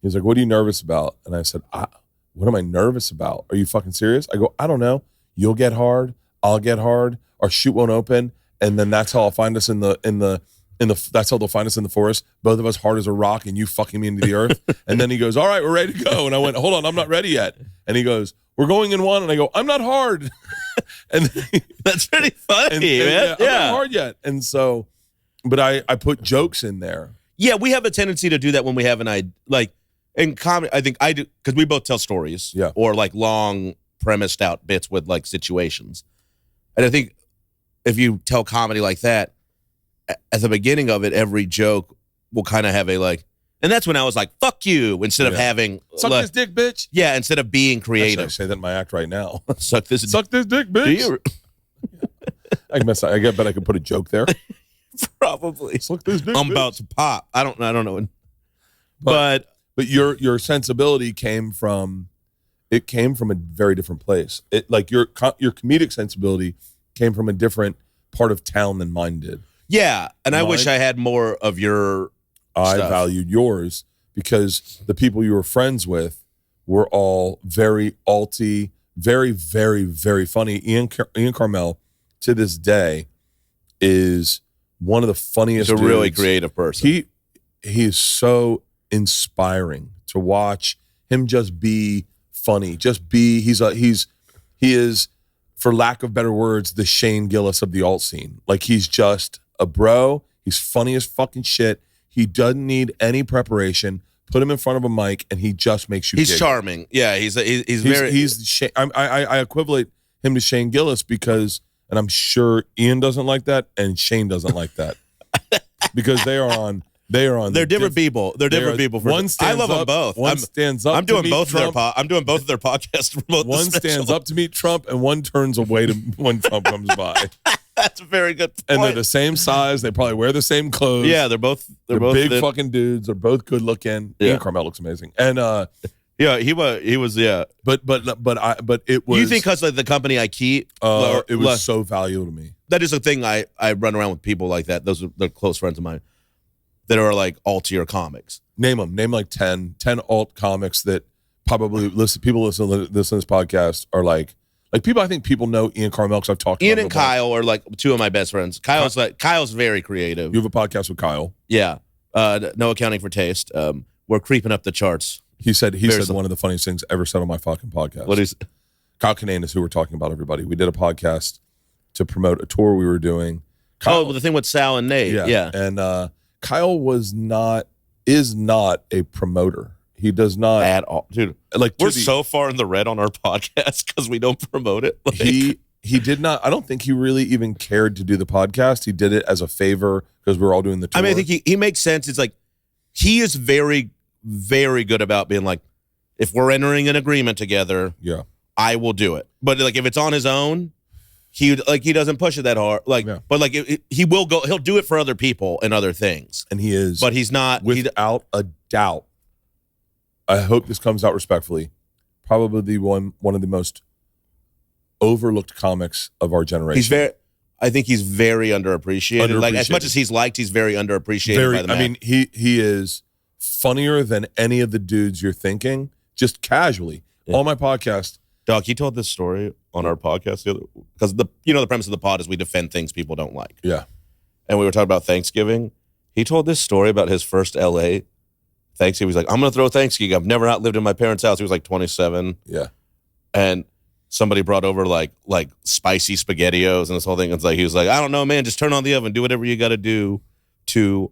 what are you nervous about? And I said, what am I nervous about? Are you fucking serious? I go, I don't know. You'll get hard. I'll get hard. Our chute won't open. And then that's how I'll find us that's how they'll find us in the forest. Both of us hard as a rock and you fucking me into the earth. And then he goes, all right, we're ready to go. And I went, hold on, I'm not ready yet. And he goes, we're going in one. And I go, I'm not hard. And That's pretty funny, man. I'm not hard yet. And so, but I put jokes in there. Yeah, we have a tendency to do that when we have an idea. Like in comedy, I think I do, because we both tell stories or like long premised out bits with like situations. And I think if you tell comedy like that, at the beginning of it, every joke will kind of have a like, and that's when I was like, fuck you, instead of having suck this dick, bitch. Yeah, instead of being creative. Actually, I say that in my act right now. Suck this dick, bitch. I bet I could put a joke there. Probably. Suck this dick, I'm bitch. about to pop. I don't know. But your sensibility came from a very different place. It like your comedic sensibility came from a different part of town than mine did. Yeah, and I wish I had more of your I stuff. valued yours because the people you were friends with were all very alty, very, very, very funny. Ian Carmel, to this day, is one of the funniest He's a really dudes. creative person. He is so inspiring to watch him just be funny. Just be, he is, for lack of better words, the Shane Gillis of the alt scene. Like he's just a bro. He's funny as fucking shit. He doesn't need any preparation. Put him in front of a mic and he just makes you He's giggle. charming. Yeah, he's very. I equivalent him to Shane Gillis because, and I'm sure Ian doesn't like that and Shane doesn't like that because they are on. They're different people. They're different people. I love them both. One stands up. I'm doing to both meet of their. I'm doing both of their podcasts. To promote one stands up to meet Trump, and one turns away when Trump comes by. That's a very good point. And they're the same size. They probably wear the same clothes. Yeah, they're both big fucking dudes. They're both good looking. Yeah. Ian Carmel looks amazing. And yeah, he was yeah. But it was. You think because of the company I keep, it was so valuable to me. That is the thing. I run around with people like that. Those are they're close friends of mine that are like altier comics. Name them. Name like 10 alt comics that probably people listen to this podcast are like people. I think people know Ian Carmel because I've talked to Ian him and Kyle are like two of my best friends. Kyle's very creative. You have a podcast with Kyle. Yeah. No Accounting for Taste. We're creeping up the charts. He said one of the funniest things ever said on my fucking podcast. What is Kyle Kinane is who we're talking about, everybody. We did a podcast to promote a tour we were doing. Kyle, the thing with Sal and Nate. Yeah. And Kyle is not a promoter. He does not at all, dude. Like we're so far in the red on our podcast because we don't promote it. Like, he did not. I don't think he really even cared to do the podcast. He did it as a favor because we're all doing the tour. I mean, I think he makes sense. It's like he is very, very good about being like, if we're entering an agreement together, I will do it. But like if it's on his own, he doesn't push it that hard. But like he will go. He'll do it for other people and other things. And he is. But he's not without a doubt. I hope this comes out respectfully. Probably one of the most overlooked comics of our generation. I think he's very underappreciated. Like as much as he's liked, he's very underappreciated by the man. I mean, he is funnier than any of the dudes you're thinking, just casually. Yeah. On my podcast. Doc, he told this story on our podcast because the premise of the pod is we defend things people don't like. Yeah. And we were talking about Thanksgiving. He told this story about his first LA Thanksgiving. He's like, I'm going to throw Thanksgiving. I've never outlived in my parents' house. He was like 27. Yeah. And somebody brought over like spicy SpaghettiOs and this whole thing. It's like, he was like, I don't know, man, just turn on the oven. Do whatever you got to do to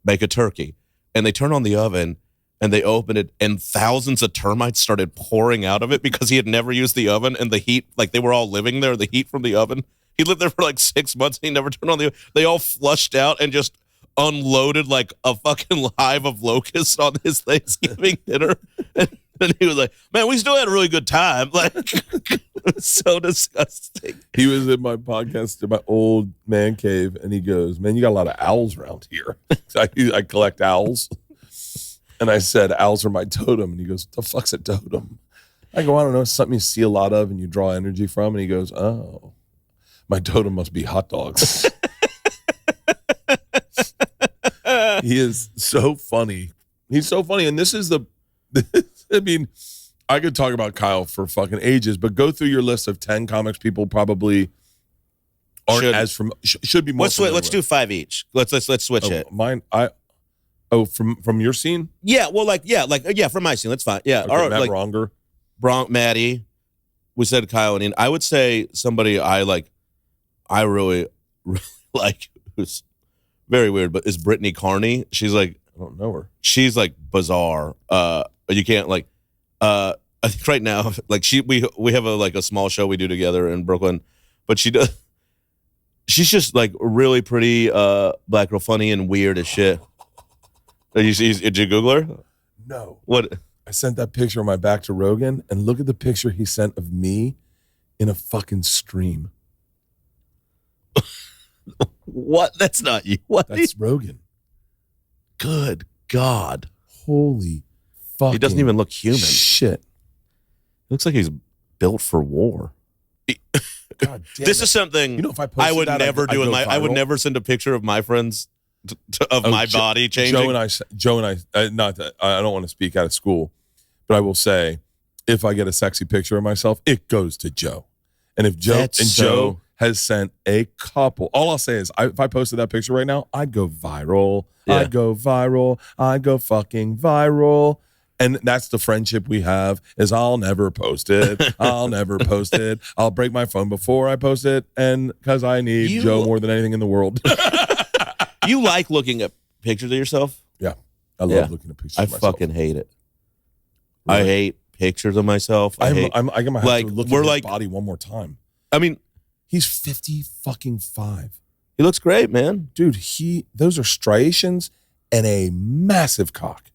make a turkey. And they turn on the oven and they open it and thousands of termites started pouring out of it because he had never used the oven and the heat, like they were all living there, the heat from the oven. He lived there for like 6 months and he never turned on the oven. They all flushed out and just unloaded like a fucking hive of locusts on his Thanksgiving dinner. And he was like, man, we still had a really good time. Like, it was so disgusting. He was in my podcast in my old man cave and he goes, man, you got a lot of owls around here. I collect owls. And I said, owls are my totem. And he goes, the fuck's a totem? I go, I don't know. It's something you see a lot of and you draw energy from. And he goes, oh, my totem must be hot dogs. He is so funny. He's so funny. And this is I mean, I could talk about Kyle for fucking ages, but go through your list of 10 comics people probably aren't should be more. Let's do 5 each. Let's switch it. Mine, from your scene? Yeah, well, from my scene. That's fine. Yeah, Okay, or Matt like Bronger. Maddie. We said Kyle, and I would say somebody I really, really like, who's very weird, but is Brittany Carney. She's like, I don't know her. she's like bizarre. You can't like, I think right now, like we have a small show we do together in Brooklyn, but she's just like really pretty, black girl, funny and weird as shit. Did you Google her? No. What? I sent that picture of my back to Rogan, and look at the picture he sent of me in a fucking stream. What? That's not you. What? That's Rogan. Good God. Holy fuck. He doesn't even look human. Shit. Looks like he's built for war. God damn This it. is something You know, if I I posted would that, never do I'd in go my. I would viral. never send a picture of my friends my body changing. Joe and I, not that I don't want to speak out of school, but I will say, if I get a sexy picture of myself, it goes to Joe. And if Joe has sent a couple, all I'll say is, if I posted that picture right now, I'd go viral. Yeah. I'd go viral. I'd go fucking viral. And that's the friendship we have, is I'll never post it. I'll never post it. I'll break my phone before I post it. And because I need Joe more than anything in the world. You like looking at pictures of yourself? Yeah. I love looking at pictures I of myself. fucking hate it. Really? I hate pictures of myself. I'm gonna have like, to look we're at his like- body one more time. I mean, He's 50-5. he looks great, man. Dude, those are striations and a massive cock.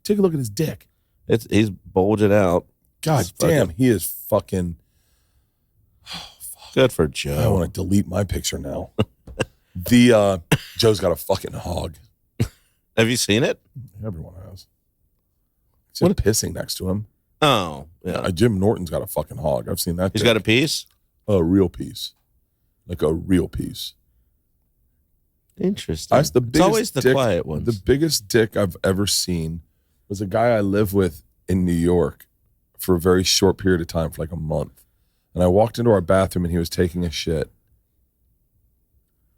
Take a look at his dick. He's bulging out. God It's damn, fucking- he is fucking. Good for I Joe. want to delete my picture now. Joe's got a fucking hog. Have you seen it? Everyone has. He's just pissing next to him. Oh, yeah. Jim Norton's got a fucking hog. I've seen that. He's dick. got a piece. A real piece. Like a real piece. Interesting. That's the It's biggest always the dick, quiet ones. The biggest dick I've ever seen was a guy I lived with in New York for a very short period of time, for like a month. And I walked into our bathroom and he was taking a shit.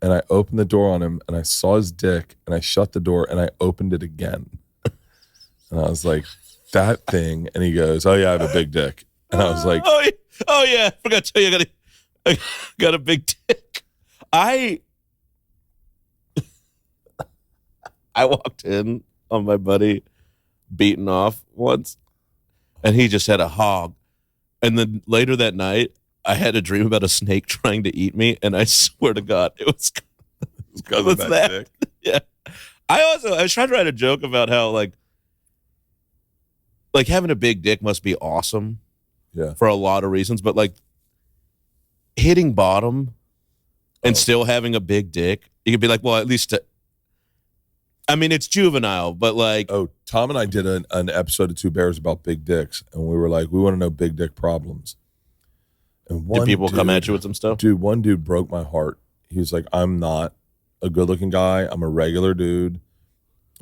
And I opened the door on him and I saw his dick and I shut the door and I opened it again. And I was like, that thing. And he goes, oh yeah, I have a big dick. And I was like, oh yeah, I forgot to tell you, I got a big dick. I walked in on my buddy beating off once, and he just had a hog. And then later that night, I had a dream about a snake trying to eat me, and I swear to God, it was because what's of that dick. Yeah. I was trying to write a joke about how like having a big dick must be awesome. Yeah. For a lot of reasons, but like hitting bottom and still having a big dick, you could be like, well, at least, I mean, it's juvenile, but like, Oh, Tom and I did an episode of Two Bears about big dicks. And we were like, we want to know big dick problems. And did people come at you with some stuff? Dude, one dude broke my heart. He was like, I'm not a good looking guy. I'm a regular dude.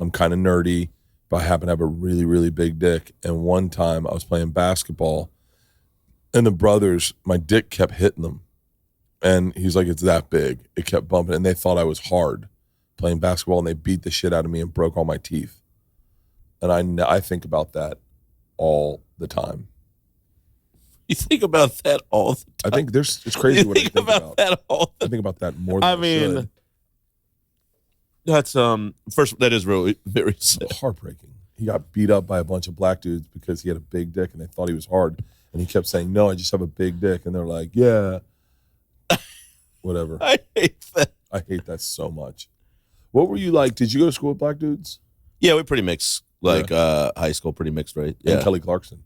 I'm kind of nerdy, but I happen to have a really, really big dick. And one time I was playing basketball and the brothers, my dick kept hitting them. And he's like, it's that big. It kept bumping. And they thought I was hard playing basketball and they beat the shit out of me and broke all my teeth. And I think about that all the time. You think about that all the time. I think it's crazy You what I think think about about. that all the I think about that more than I I mean, should. that's first, that is really very sad. Heartbreaking. He got beat up by a bunch of black dudes because he had a big dick and they thought he was hard. And he kept saying, no, I just have a big dick. And they're like, yeah. Whatever. I hate that. I hate that so much. What were you like? Did you go to school with black dudes? Yeah, we pretty mixed. Like high school, pretty mixed, right? Yeah. And Kelly Clarkson.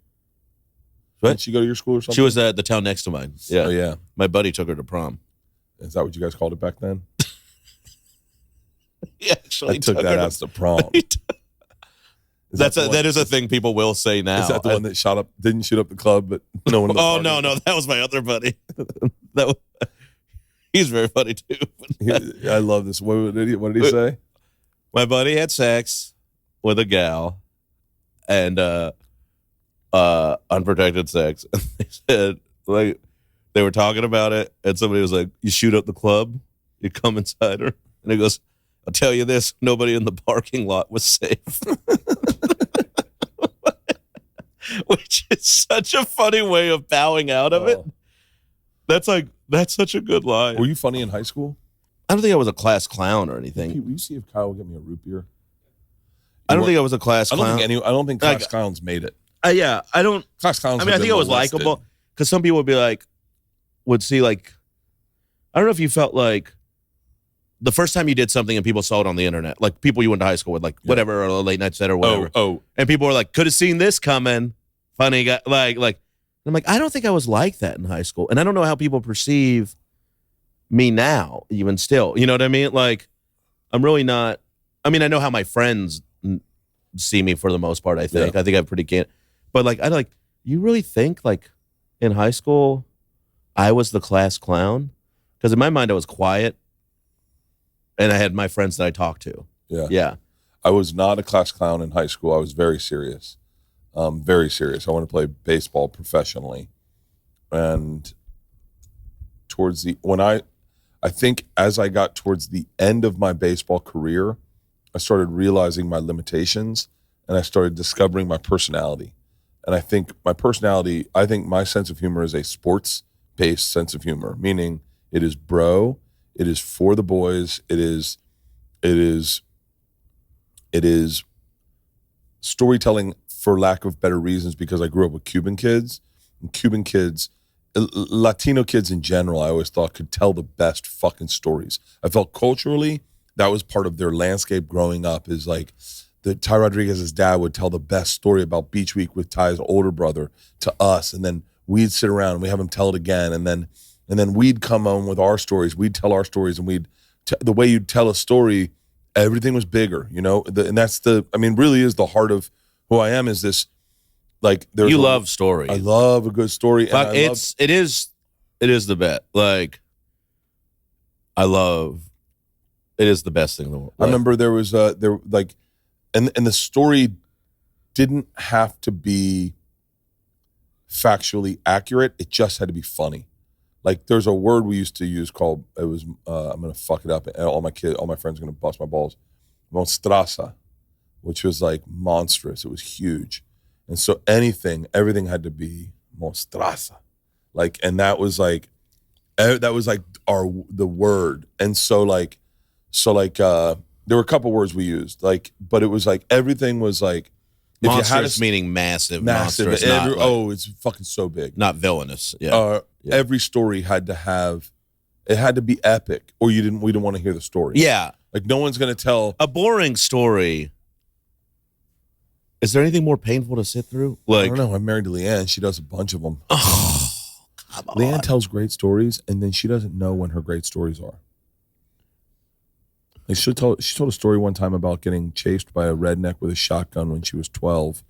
What? Did she go to your school or something? She was at the town next to mine. Yeah. Oh, yeah. My buddy took her to prom. Is that what you guys called it back then? He actually I took that her to- as the prom. He took- That is a thing people will say now. Is that the one that didn't shoot up the club, but no one? In the Oh party? no, that was my other buddy. He's very funny too. I love this. What did he say? My buddy had sex with a gal, and unprotected sex. And they said, like, they were talking about it, and somebody was like, "You shoot up the club, you come inside her," and he goes, "I'll tell you this: nobody in the parking lot was safe." Which is such a funny way of bowing out of it. That's such a good line. Were you funny in high school? I don't think I was a class clown or anything. Will you see if Kyle will get me a root beer? I don't think I was a class clown. I don't think class clowns made it. Yeah, I don't. Class clowns. I mean, I think I was likable because some people would see like, I don't know if you felt like the first time you did something and people saw it on the internet, like people you went to high school with, like whatever, or a late night set or whatever. And people were like, could have seen this coming. Funny guy, like. I'm like, I don't think I was like that in high school, and I don't know how people perceive me now, even still. You know what I mean? Like, I'm really not. I mean, I know how my friends see me for the most part. I think I'm pretty can. But like, you really think like in high school, I was the class clown? Because in my mind, I was quiet, and I had my friends that I talked to. Yeah. I was not a class clown in high school. I was very serious. Very serious. I want to play baseball professionally. And I think as I got towards the end of my baseball career, I started realizing my limitations and I started discovering my personality. And I think my sense of humor is a sports-based sense of humor, meaning it is it is for the boys, it is storytelling for lack of better reasons, because I grew up with Cuban kids, and Cuban kids, Latino kids in general, I always thought could tell the best fucking stories. I felt culturally that was part of their landscape growing up, is like Ty Rodriguez's dad would tell the best story about Beach Week with Ty's older brother to us, and then we'd sit around and we have him tell it again, and then we'd come on with our stories, we'd tell our stories, and the way you'd tell a story, everything was bigger, you know, and that's really is the heart of who I am, is this, like, you love stories. I love a good story. But it is the best. Like, it is the best thing in the world. I remember there was and the story didn't have to be factually accurate. It just had to be funny. Like, there's a word we used to use called, I'm gonna fuck it up, and all my friends are gonna bust my balls. Monstrasa, which was like monstrous. It was huge. And so everything had to be monstrasa. Like, and that was like the word. And so there were a couple words we used, like, but it was like, everything was like, monstrous meaning massive. Monstrous, it's fucking so big. Not villainous. Yeah. Every story had to be epic, or we didn't want to hear the story. Yeah. Like, no one's going to tell a boring story. Is there anything more painful to sit through? Like, I don't know. I'm married to Leanne. She does a bunch of them. Oh, come on. Leanne tells great stories, and then she doesn't know when her great stories are. Like, she told a story one time about getting chased by a redneck with a shotgun when she was 12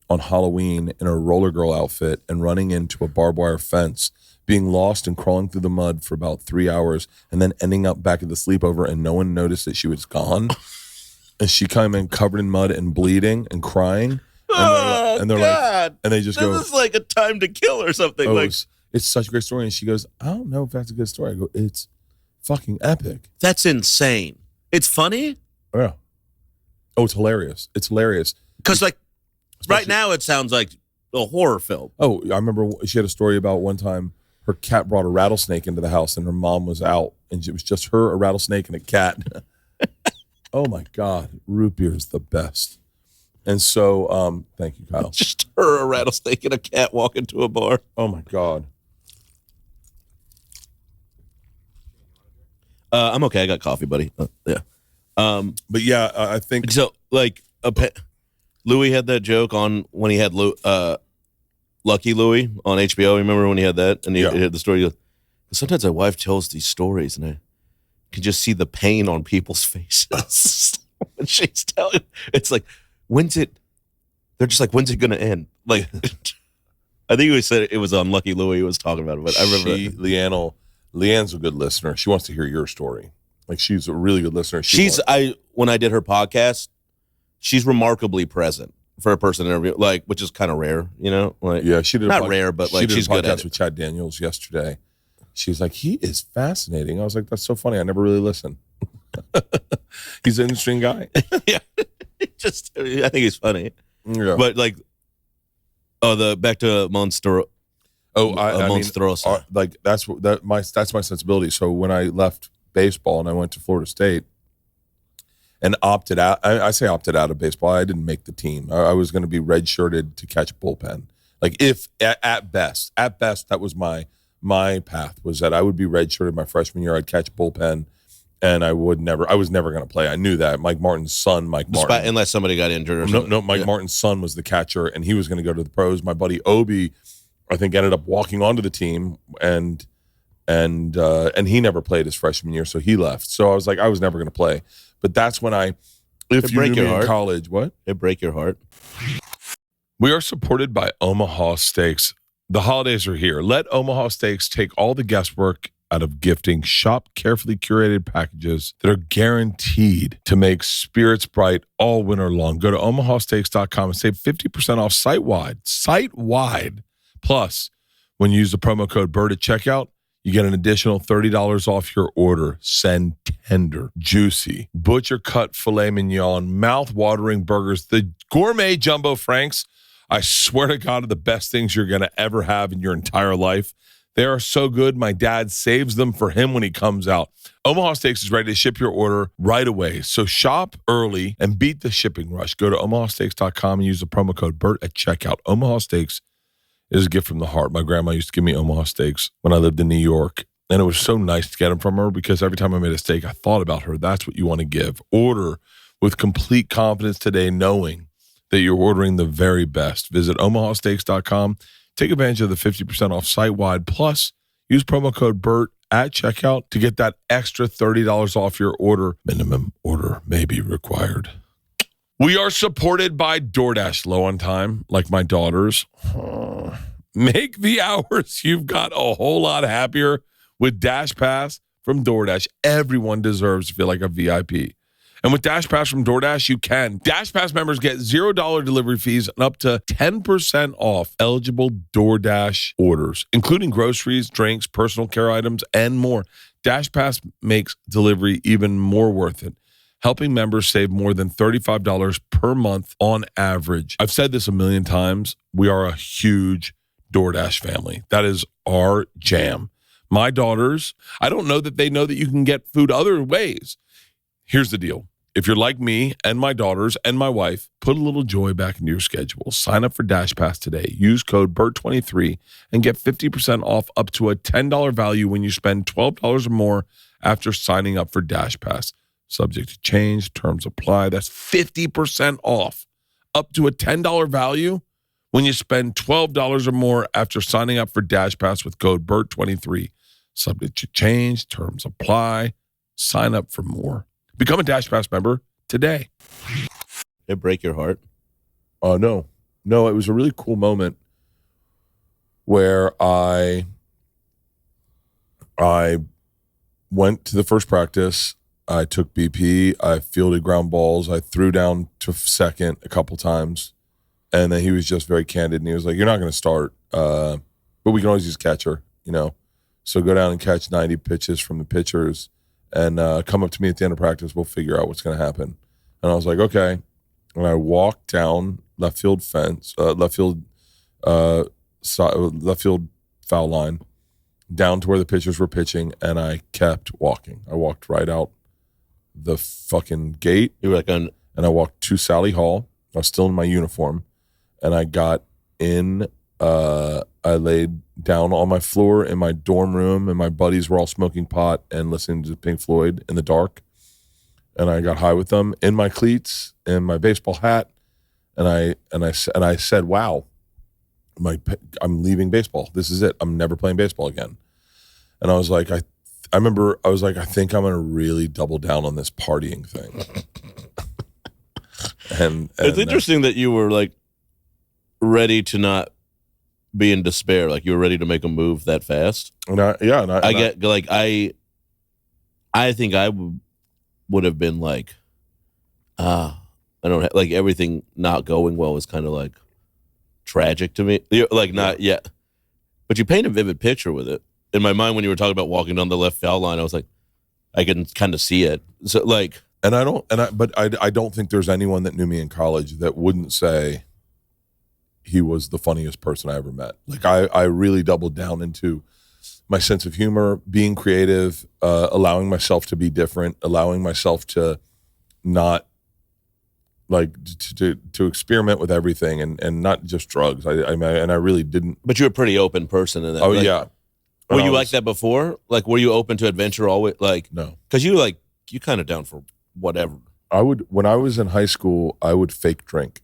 on Halloween in a roller girl outfit and running into a barbed wire fence, being lost and crawling through the mud for about 3 hours, and then ending up back at the sleepover, and no one noticed that she was gone. And she came in covered in mud and bleeding and crying. And they're God. Like, and they just go, this is like a Time to Kill or something. It's such a great story. And she goes, I don't know if that's a good story. I go, it's fucking epic. That's insane. It's funny? Yeah. Oh, it's hilarious. It's hilarious. Because, like, right now it sounds like a horror film. Oh, I remember she had a story about one time her cat brought a rattlesnake into the house and her mom was out, and it was just her, a rattlesnake, and a cat. Oh my God, root beer is the best. And so, thank you, Kyle. Just her, a rattlesnake, and a cat walk into a bar. Oh my God. I'm okay. I got coffee, buddy. Yeah. But yeah, I think so. Like, Louis had that joke on when he had Lucky Louie on HBO. Remember when he had that? And he had the story. Sometimes my wife tells these stories, and I can just see the pain on people's faces when she's telling. It's like, when's it they're just like, when's it gonna end? Like, I think he said it was on Lucky Louie he was talking about it, but I remember Leanne's a good listener. She wants to hear your story. Like, she's a really good listener. When I did her podcast, she's remarkably present for a person interview, like, which is kind of rare, you know? Like, yeah, she did not rare, but like she's good at it. With Chad Daniels yesterday. She's like, he is fascinating. I was like, that's so funny. I never really listened. He's an interesting guy. Yeah, I think he's funny. Yeah, but like, back to Monster. Monstrosa. Like that's my sensibility. So when I left baseball and I went to Florida State and opted out, I say opted out of baseball. I didn't make the team. I was going to be redshirted to catch a bullpen. Like, if at best, that was my path, was that I would be redshirted my freshman year. I'd catch a bullpen. And I was never going to play. I knew that. Mike Martin's son, Martin. Unless somebody got injured or something. No, Mike Martin's son was the catcher, and he was going to go to the pros. My buddy Obi, I think, ended up walking onto the team, and he never played his freshman year, so he left. So I was like, I was never going to play. But that's when if you knew me in college, what? It'd break your heart. We are supported by Omaha Steaks. The holidays are here. Let Omaha Steaks take all the guesswork out of gifting. Shop carefully curated packages that are guaranteed to make spirits bright all winter long. Go to omahasteaks.com and save 50% off site-wide. Plus, when you use the promo code BERT at checkout, you get an additional $30 off your order. Send tender, juicy, butcher-cut filet mignon, mouth-watering burgers, the gourmet jumbo franks. I swear to God, are the best things you're going to ever have in your entire life. They are so good, my dad saves them for him when he comes out. Omaha Steaks is ready to ship your order right away. So shop early and beat the shipping rush. Go to omahasteaks.com and use the promo code BERT at checkout. Omaha Steaks is a gift from the heart. My grandma used to give me Omaha Steaks when I lived in New York. And it was so nice to get them from her, because every time I made a steak, I thought about her. That's what you want to give. Order with complete confidence today, knowing that you're ordering the very best. Visit omahasteaks.com. Take advantage of the 50% off site-wide. Plus, use promo code BERT at checkout to get that extra $30 off your order. Minimum order may be required. We are supported by DoorDash. Low on time, like my daughters. Make the hours you've got a whole lot happier with Dash Pass from DoorDash. Everyone deserves to feel like a VIP. And with Dash Pass from DoorDash, you can. Dash Pass members get $0 delivery fees and up to 10% off eligible DoorDash orders, including groceries, drinks, personal care items, and more. Dash Pass makes delivery even more worth it, helping members save more than $35 per month on average. I've said this a million times. We are a huge DoorDash family. That is our jam. My daughters, I don't know that they know that you can get food other ways. Here's the deal. If you're like me and my daughters and my wife, put a little joy back into your schedule. Sign up for Dash Pass today. Use code BERT23 and get 50% off up to a $10 value when you spend $12 or more after signing up for Dash Pass. Subject to change. Terms apply. That's 50% off up to a $10 value when you spend $12 or more after signing up for Dash Pass with code BERT23. Subject to change. Terms apply. Sign up for more. Become a Dash Pass member today. It break your heart? No, it was a really cool moment where I went to the first practice. I took BP. I fielded ground balls. I threw down to second a couple times. And then he was just very candid. And he was like, you're not going to start, but we can always use catcher, you know. So go down and catch 90 pitches from the pitchers. And come up to me at the end of practice. We'll figure out what's going to happen. And I was like, okay. And I walked down left field foul line, down to where the pitchers were pitching, and I kept walking. I walked right out the fucking gate. You were like and I walked to Sally Hall. I was still in my uniform, and I got in. I laid down on my floor in my dorm room, and my buddies were all smoking pot and listening to Pink Floyd in the dark. And I got high with them in my cleats and my baseball hat. And I said, "Wow, I'm leaving baseball. This is it. I'm never playing baseball again." And I was like, I remember I was like, I think I'm going to really double down on this partying thing. and it's interesting that you were like, ready to not be in despair. Like you were ready to make a move that fast. I think I would have been like, I don't have, like everything not going well is kind of like tragic to me. Like not yet, but you paint a vivid picture with it. In my mind, when you were talking about walking down the left foul line, I was like, I can kind of see it. So like, but I don't think there's anyone that knew me in college that wouldn't say he was the funniest person I ever met. Like I really doubled down into my sense of humor, being creative, allowing myself to be different, allowing myself to not like to experiment with everything and not just drugs. I really didn't. But you're a pretty open person in that. Oh like, yeah. Were you like that before? Like, were you open to adventure always? Like, no, because you kind of down for whatever. When I was in high school, I would fake drink.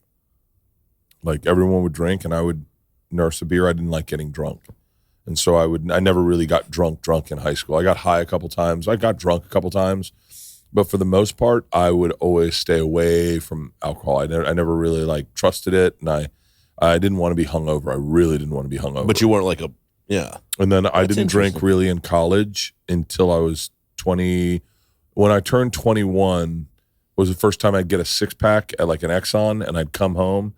Like everyone would drink and I would nurse a beer. I didn't like getting drunk. And so I never really got drunk in high school. I got high a couple times. I got drunk a couple times. But for the most part, I would always stay away from alcohol. I never really like trusted it. And I didn't want to be hungover. I really didn't want to be hungover. But you weren't like yeah. And then I didn't drink really in college until I was 20. When I turned 21 was the first time I'd get a 6-pack at like an Exxon, and I'd come home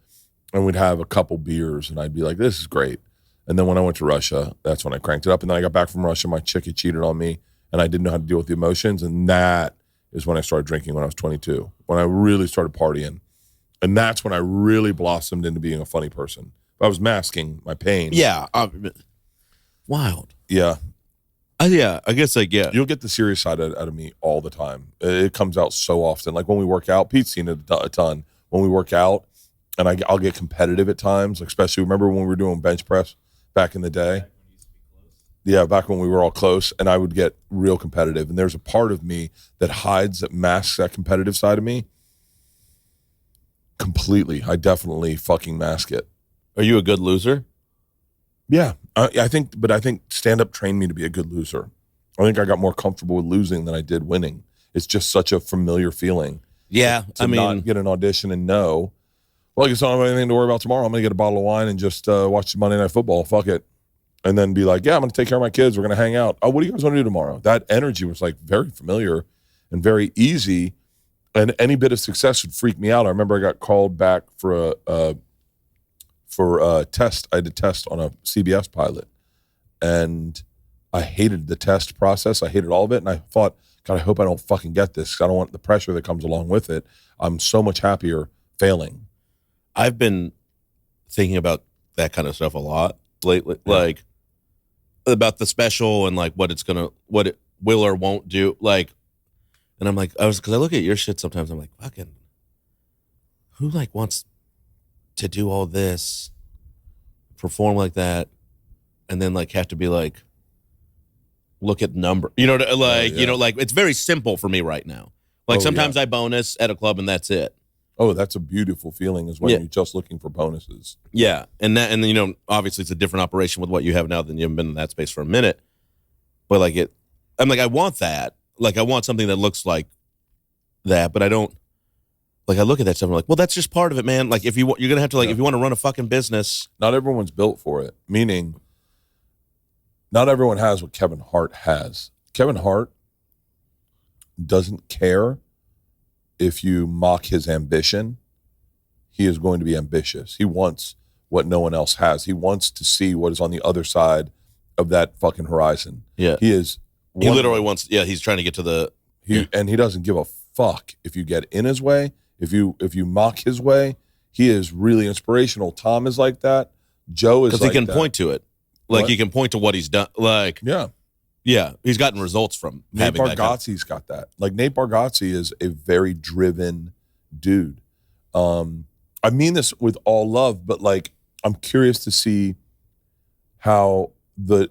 and we'd have a couple beers and I'd be like, this is great. And then when I went to Russia, that's when I cranked it up. And then I got back from Russia, my chick had cheated on me and I didn't know how to deal with the emotions. And that is when I started drinking when I was 22, when I really started partying. And that's when I really blossomed into being a funny person. I was masking my pain. Yeah. Wild. Yeah. Yeah, I guess like, yeah. You'll get the serious side out of me all the time. It comes out so often. Like when we work out, Pete's seen it a ton. When we work out, and I'll get competitive at times, especially remember when we were doing bench press back in the day? Yeah, back when we were all close, and I would get real competitive. And there's a part of me that masks that competitive side of me completely. I definitely fucking mask it. Are you a good loser? Yeah, I think stand-up trained me to be a good loser. I think I got more comfortable with losing than I did winning. It's just such a familiar feeling. Yeah, to not get an audition and know, well, I guess I don't have anything to worry about tomorrow. I'm going to get a bottle of wine and just watch Monday Night Football. Fuck it. And then be like, yeah, I'm going to take care of my kids. We're going to hang out. Oh, what do you guys want to do tomorrow? That energy was like very familiar and very easy. And any bit of success would freak me out. I remember I got called back for a test. I did a test on a CBS pilot. And I hated the test process. I hated all of it. And I thought, God, I hope I don't fucking get this because I don't want the pressure that comes along with it. I'm so much happier failing. I've been thinking about that kind of stuff a lot lately, like about the special and like what it will or won't do. Like, and I'm like, because I look at your shit sometimes, I'm like, fucking, who like wants to do all this, perform like that, and then like have to be like, look at number, you know, like, you know, like it's very simple for me right now. Like sometimes I bonus at a club and that's it. Oh, that's a beautiful feeling is when you're just looking for bonuses. Yeah. And you know, obviously it's a different operation with what you have now than you haven't been in that space for a minute. But like I'm like, I want that. Like I want something that looks like that, but I don't, like I look at that stuff and I'm like, well, that's just part of it, man. Like if you're going to have to like, if you want to run a fucking business. Not everyone's built for it. Meaning not everyone has what Kevin Hart has. Kevin Hart doesn't care if you mock his ambition. He is going to be ambitious. He wants what no one else has. He wants to see what is on the other side of that fucking horizon. Yeah. He literally wants, he's trying to get to the... And he doesn't give a fuck if you get in his way, if you mock his way. He is really inspirational. Tom is like that. Joe is like that. Because he can point to it. Like he can point to what he's done. Like... Yeah, he's gotten results from Nate having Bargatze's got that. Like Nate Bargatze is a very driven dude. I mean this with all love, but like I'm curious to see how the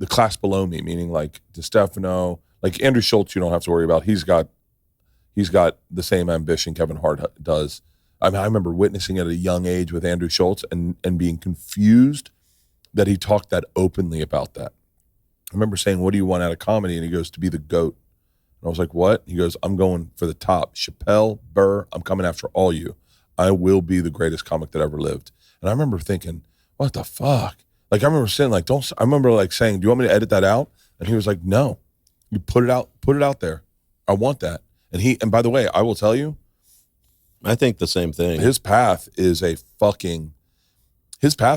class below me, meaning like DeStefano, like Andrew Schultz, you don't have to worry about. He's got the same ambition Kevin Hart does. I mean, I remember witnessing at a young age with Andrew Schultz and being confused that he talked that openly about that. I remember saying, what do you want out of comedy? And he goes, to be the GOAT. And I was like, what? He goes, I'm going for the top. Chappelle, Burr, I'm coming after all you. I will be the greatest comic that ever lived. And I remember thinking, what the fuck? Like, I remember saying, like, I remember like saying, do you want me to edit that out? And he was like, no, you put it out there. I want that. And by the way, I will tell you, I think the same thing. his path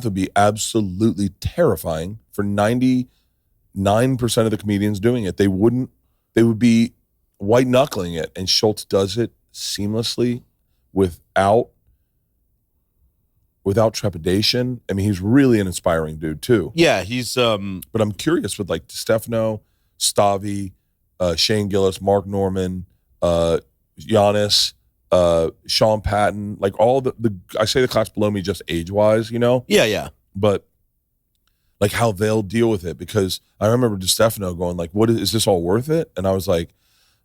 would be absolutely terrifying for 99% of the comedians doing it. They would be white knuckling it. And Schultz does it seamlessly without trepidation. I mean, he's really an inspiring dude too. Yeah, he's But I'm curious with like Stefano, Stavi, Shane Gillis, Mark Norman, Giannis, Sean Patton, like all the I say the class below me just age-wise, you know? yeah. But like how they'll deal with it, because I remember DeStefano going like, "What is this all worth it?" And I was like,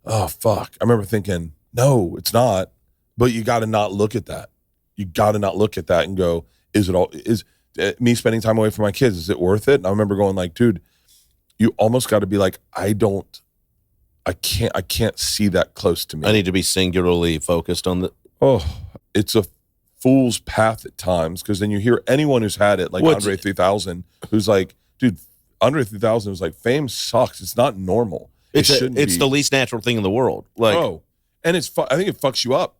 "Oh fuck!" I remember thinking, "No, it's not." But you got to not look at that. You got to not look at that and go, "Is it all? Is me spending time away from my kids? Is it worth it?" And I remember going like, "Dude, you almost got to be like, I can't see that close to me. I need to be singularly focused on the. Oh, it's a fool's path at times, because then you hear anyone who's had it, like Andre 3000, who's like, dude, Andre 3000 was like, fame sucks. It's not normal. It's the least natural thing in the world. Like, and I think it fucks you up.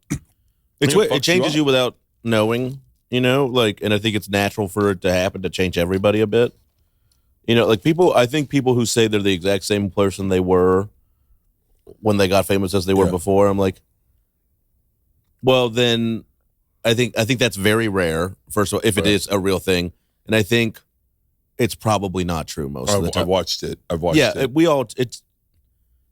It changes you without knowing, you know, like, and I think it's natural for it to happen to change everybody a bit. You know, like I think people who say they're the exact same person they were when they got famous as they were before, I'm like, well, then I think that's very rare, first of all, if it is a real thing. And I think it's probably not true most of the time. I've watched it. It's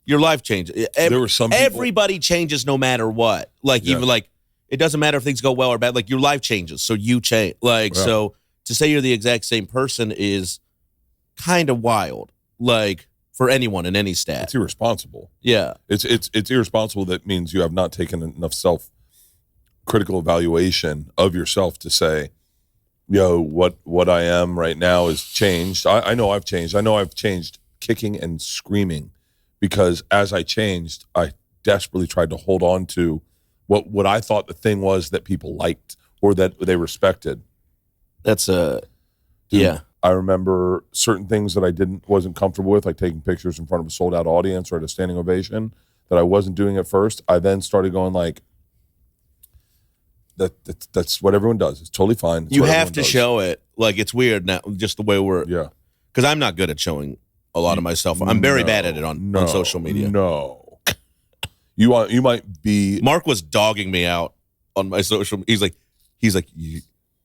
your life changes. There were some people, everybody changes no matter what. Like, even like, it doesn't matter if things go well or bad. Like, your life changes, so you change. Like, so to say you're the exact same person is kind of wild. Like, for anyone in any stat, it's irresponsible. Yeah, it's irresponsible. That means you have not taken enough self-critical evaluation of yourself to say, yo, what I am right now has changed. I know I've changed. I know I've changed kicking and screaming, because as I changed, I desperately tried to hold on to what I thought the thing was that people liked or that they respected. That's Dude, I remember certain things that I wasn't comfortable with, like taking pictures in front of a sold out audience or at a standing ovation, that I wasn't doing at first. I then started going like, that's what everyone does. It's totally fine. You have to show it. Like, it's weird now, just the way we're. Yeah. Because I'm not good at showing a lot of myself. I'm very bad at it on social media. No. You might be. Mark was dogging me out on my social. He's like,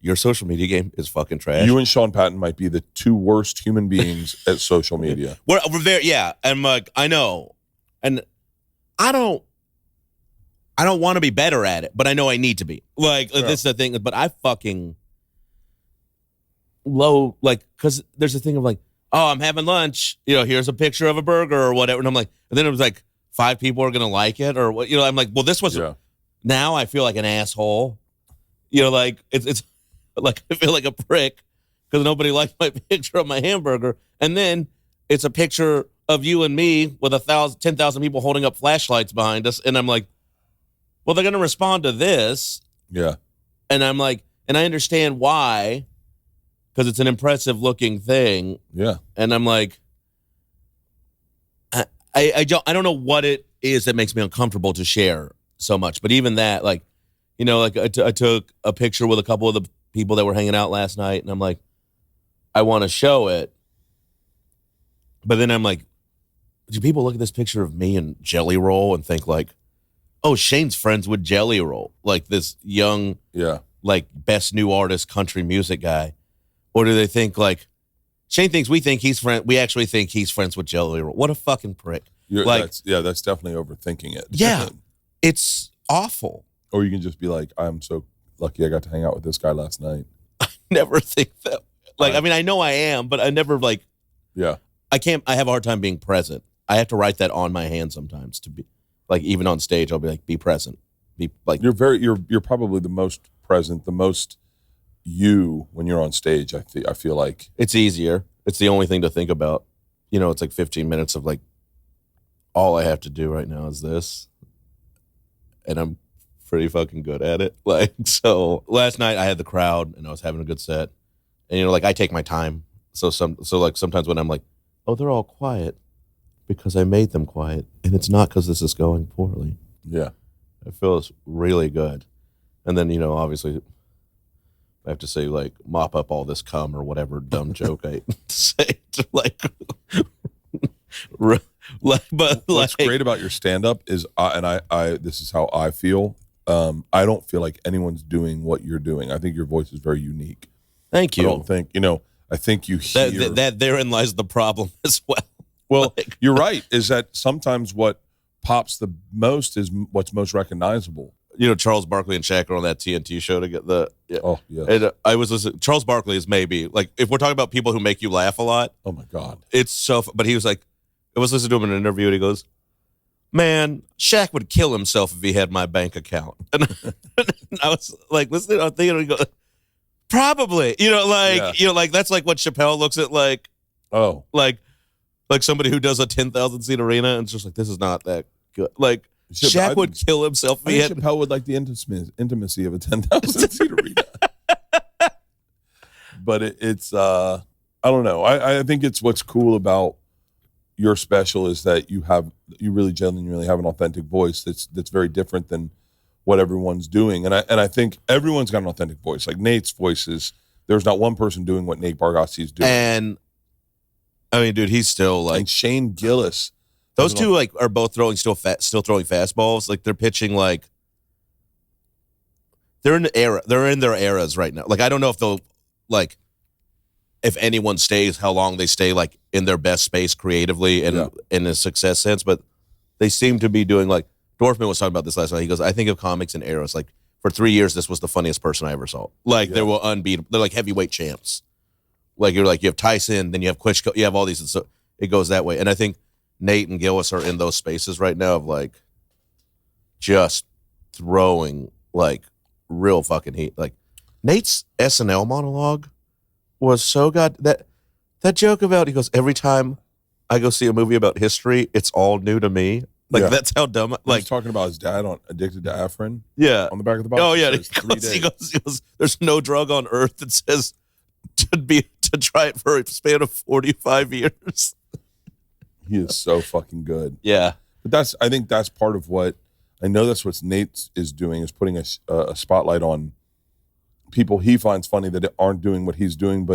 your social media game is fucking trash. You and Sean Patton might be the two worst human beings at social media. We're very, yeah. And like, I know, and I don't want to be better at it, but I know I need to be. Like, this is the thing. But I fucking like, because there's a thing of like, oh, I'm having lunch. You know, here's a picture of a burger or whatever, and I'm like, and then it was like 5 people are gonna like it or what? You know, I'm like, well, this was. Yeah. Now I feel like an asshole. You know, like it's like I feel like a prick because nobody liked my picture of my hamburger, and then it's a picture of you and me with 10,000 people holding up flashlights behind us, and I'm like, well, they're going to respond to this. Yeah. And I'm like, and I understand why, because it's an impressive looking thing. Yeah. And I'm like, I don't know what it is that makes me uncomfortable to share so much. But even that, like, you know, like I took a picture with a couple of the people that were hanging out last night, and I'm like, I want to show it. But then I'm like, do people look at this picture of me and Jelly Roll and think like, oh, Shane's friends with Jelly Roll, like this young, like best new artist country music guy, or do they think like Shane thinks we actually think he's friends with Jelly Roll? What a fucking prick! That's definitely overthinking it. Yeah, it's awful. Or you can just be like, I'm so lucky I got to hang out with this guy last night. I never think that. Like, I mean, I know I am, but I never like. Yeah, I can't. I have a hard time being present. I have to write that on my hand sometimes to be. Like, even on stage, I'll be like, be present. Be like, you're probably the most present, the most you when you're on stage. I feel like it's easier. It's the only thing to think about. You know, it's like 15 minutes of like, all I have to do right now is this, and I'm pretty fucking good at it. Like, so last night I had the crowd and I was having a good set. And, you know, like I take my time. So like sometimes when I'm like, oh, they're all quiet because I made them quiet. And it's not because this is going poorly. Yeah. It feels really good. And then, you know, obviously I have to say, like, mop up all this cum or whatever dumb joke I say to, like, but What's like, great about your stand-up is, I this is how I feel. I don't feel like anyone's doing what you're doing. I think your voice is very unique. thank I you. don't think, I think you hear. That therein lies the problem as well. Well, you're right, is that sometimes what pops the most is what's most recognizable. You know, Charles Barkley and Shaq are on that TNT show to get the. Yeah. Oh, yeah. And I was listening. Charles Barkley is maybe, like, if we're talking about people who make you laugh a lot, Oh, my God. it's so. But he was like, I was listening to him in an interview and he goes, man, Shaq would kill himself if he had my bank account. And I was like, listening, I'm thinking, he goes, probably, like that's like what Chappelle looks at, like somebody who does a 10,000 seat arena and it's just like, this is not that good. Like, Shaq would kill himself if I he think had. Chappelle would like the intimacy of a 10,000 seat arena. But it's I don't know. I think it's what's cool about your special is that you really genuinely have an authentic voice that's very different than what everyone's doing. And I think everyone's got an authentic voice. Like Nate's voice is, there's not one person doing what Nate Bargatze is doing. And I mean, dude, he's still like, and Shane Gillis. those two like are both throwing still throwing fastballs. Like they're pitching like they're in their eras right now. Like I don't know if they'll like if anyone stays, how long they stay like in their best space creatively and in a success sense, but they seem to be doing like Dorfman was talking about this last night. He goes, I think of comics in eras. Like for 3 years, this was the funniest person I ever saw. Like they were unbeatable. They're like heavyweight champs. Like you have Tyson, then you have Klitschko, you have all these. And so it goes that way. And I think Nate and Gillis are in those spaces right now of like just throwing like real fucking heat. Like Nate's SNL monologue was so that joke about, he goes, every time I go see a movie about history, it's all new to me. Like that's how dumb. Like he's talking about his dad on Addicted to Afrin. Yeah, on the back of the box. Oh yeah, he goes, there's no drug on earth that says to try it for a span of 45 years. He is so fucking good. Yeah, but I think that's part of what I know. That's what Nate is doing, is putting a spotlight on people he finds funny that aren't doing what he's doing.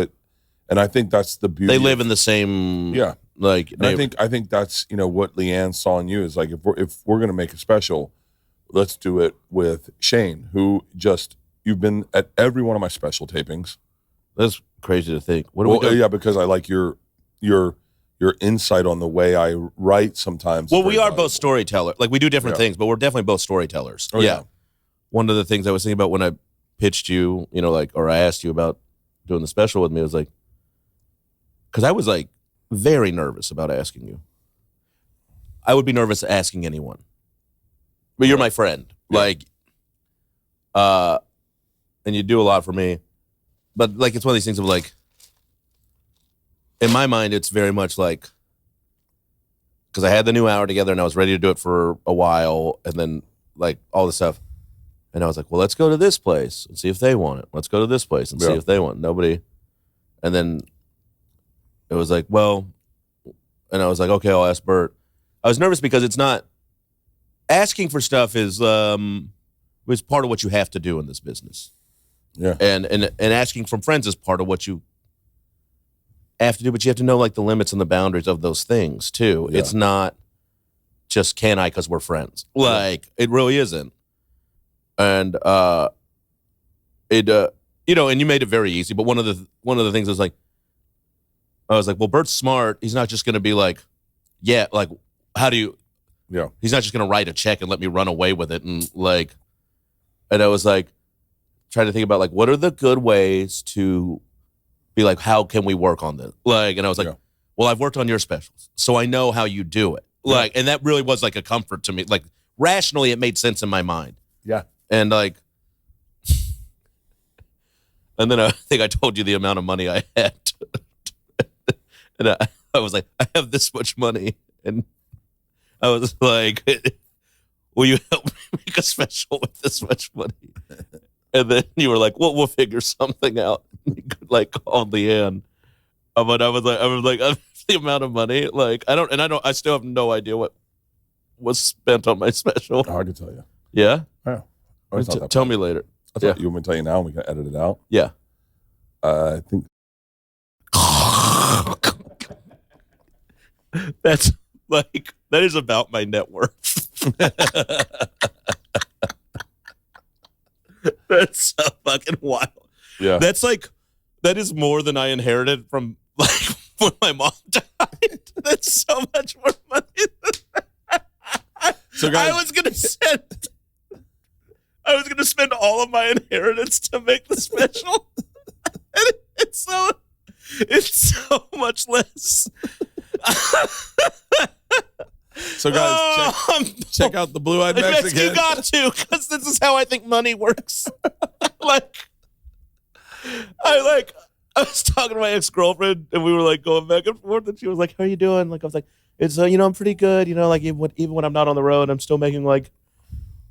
And I think that's the beauty. They live in the same. Yeah. Like I think that's what Leanne saw in you is like, if we're gonna make a special, let's do it with Shane, who you've been at every one of my special tapings. That's crazy to think. What do we do? Yeah, because I like your insight on the way I write sometimes. Well, we are both storytellers. Like we do different things, but we're definitely both storytellers. Oh, yeah. One of the things I was thinking about when I pitched you, or I asked you about doing the special with me, was like, because I was like very nervous about asking you. I would be nervous asking anyone, but you're my friend. Yeah. Like, and you do a lot for me. But like, it's one of these things of like, in my mind, it's very much like, because I had the new hour together and I was ready to do it for a while, and then like all this stuff, and I was like, well, let's go to this place and see if they want it. Let's go to this place and see if they want it. Nobody, and then it was like, well, and I was like, okay, I'll ask Bert. I was nervous because it's not asking for stuff is part of what you have to do in this business. Yeah, and asking from friends is part of what you have to do, but you have to know like the limits and the boundaries of those things too. Yeah. It's not just can I because we're friends. Like it really isn't. And and you made it very easy. But one of the things was like, I was like, well, Bert's smart. He's not just going to be like, yeah, like how do you? Yeah. He's not just going to write a check and let me run away with it and like. And I was like, trying to think about like what are the good ways to be like, how can we work on this? Like, and I was like, well, I've worked on your specials, so I know how you do it. Like, and that really was like a comfort to me. Like, rationally, it made sense in my mind. Yeah. And like, and then I think I told you the amount of money I had. And I was like, I have this much money. And I was like, will you help me make a special with this much money. And then you were like, well, we'll figure something out. You could like call Leanne. But I was like, the amount of money, like, I still have no idea what was spent on my special. Oh, I can tell you. Yeah? Yeah. Oh, it's not that Tell bad. me later. I thought you want me to tell you now and we can edit it out. Yeah. I think That's like, that is about my net worth. That's so fucking wild. yeah. That's like, that is more than I inherited from like when my mom died. That's so much more money than that. So guys, I was gonna spend all of my inheritance to make the special. And it's so much less. so guys, check out the Blue Eyed Yes, Mexican. you got to, because this is how I think money works. I was talking to my ex-girlfriend and we were like going back and forth and she was like, how are you doing? Like, I was like, it's, I'm pretty good. Like even when I'm not on the road, I'm still making like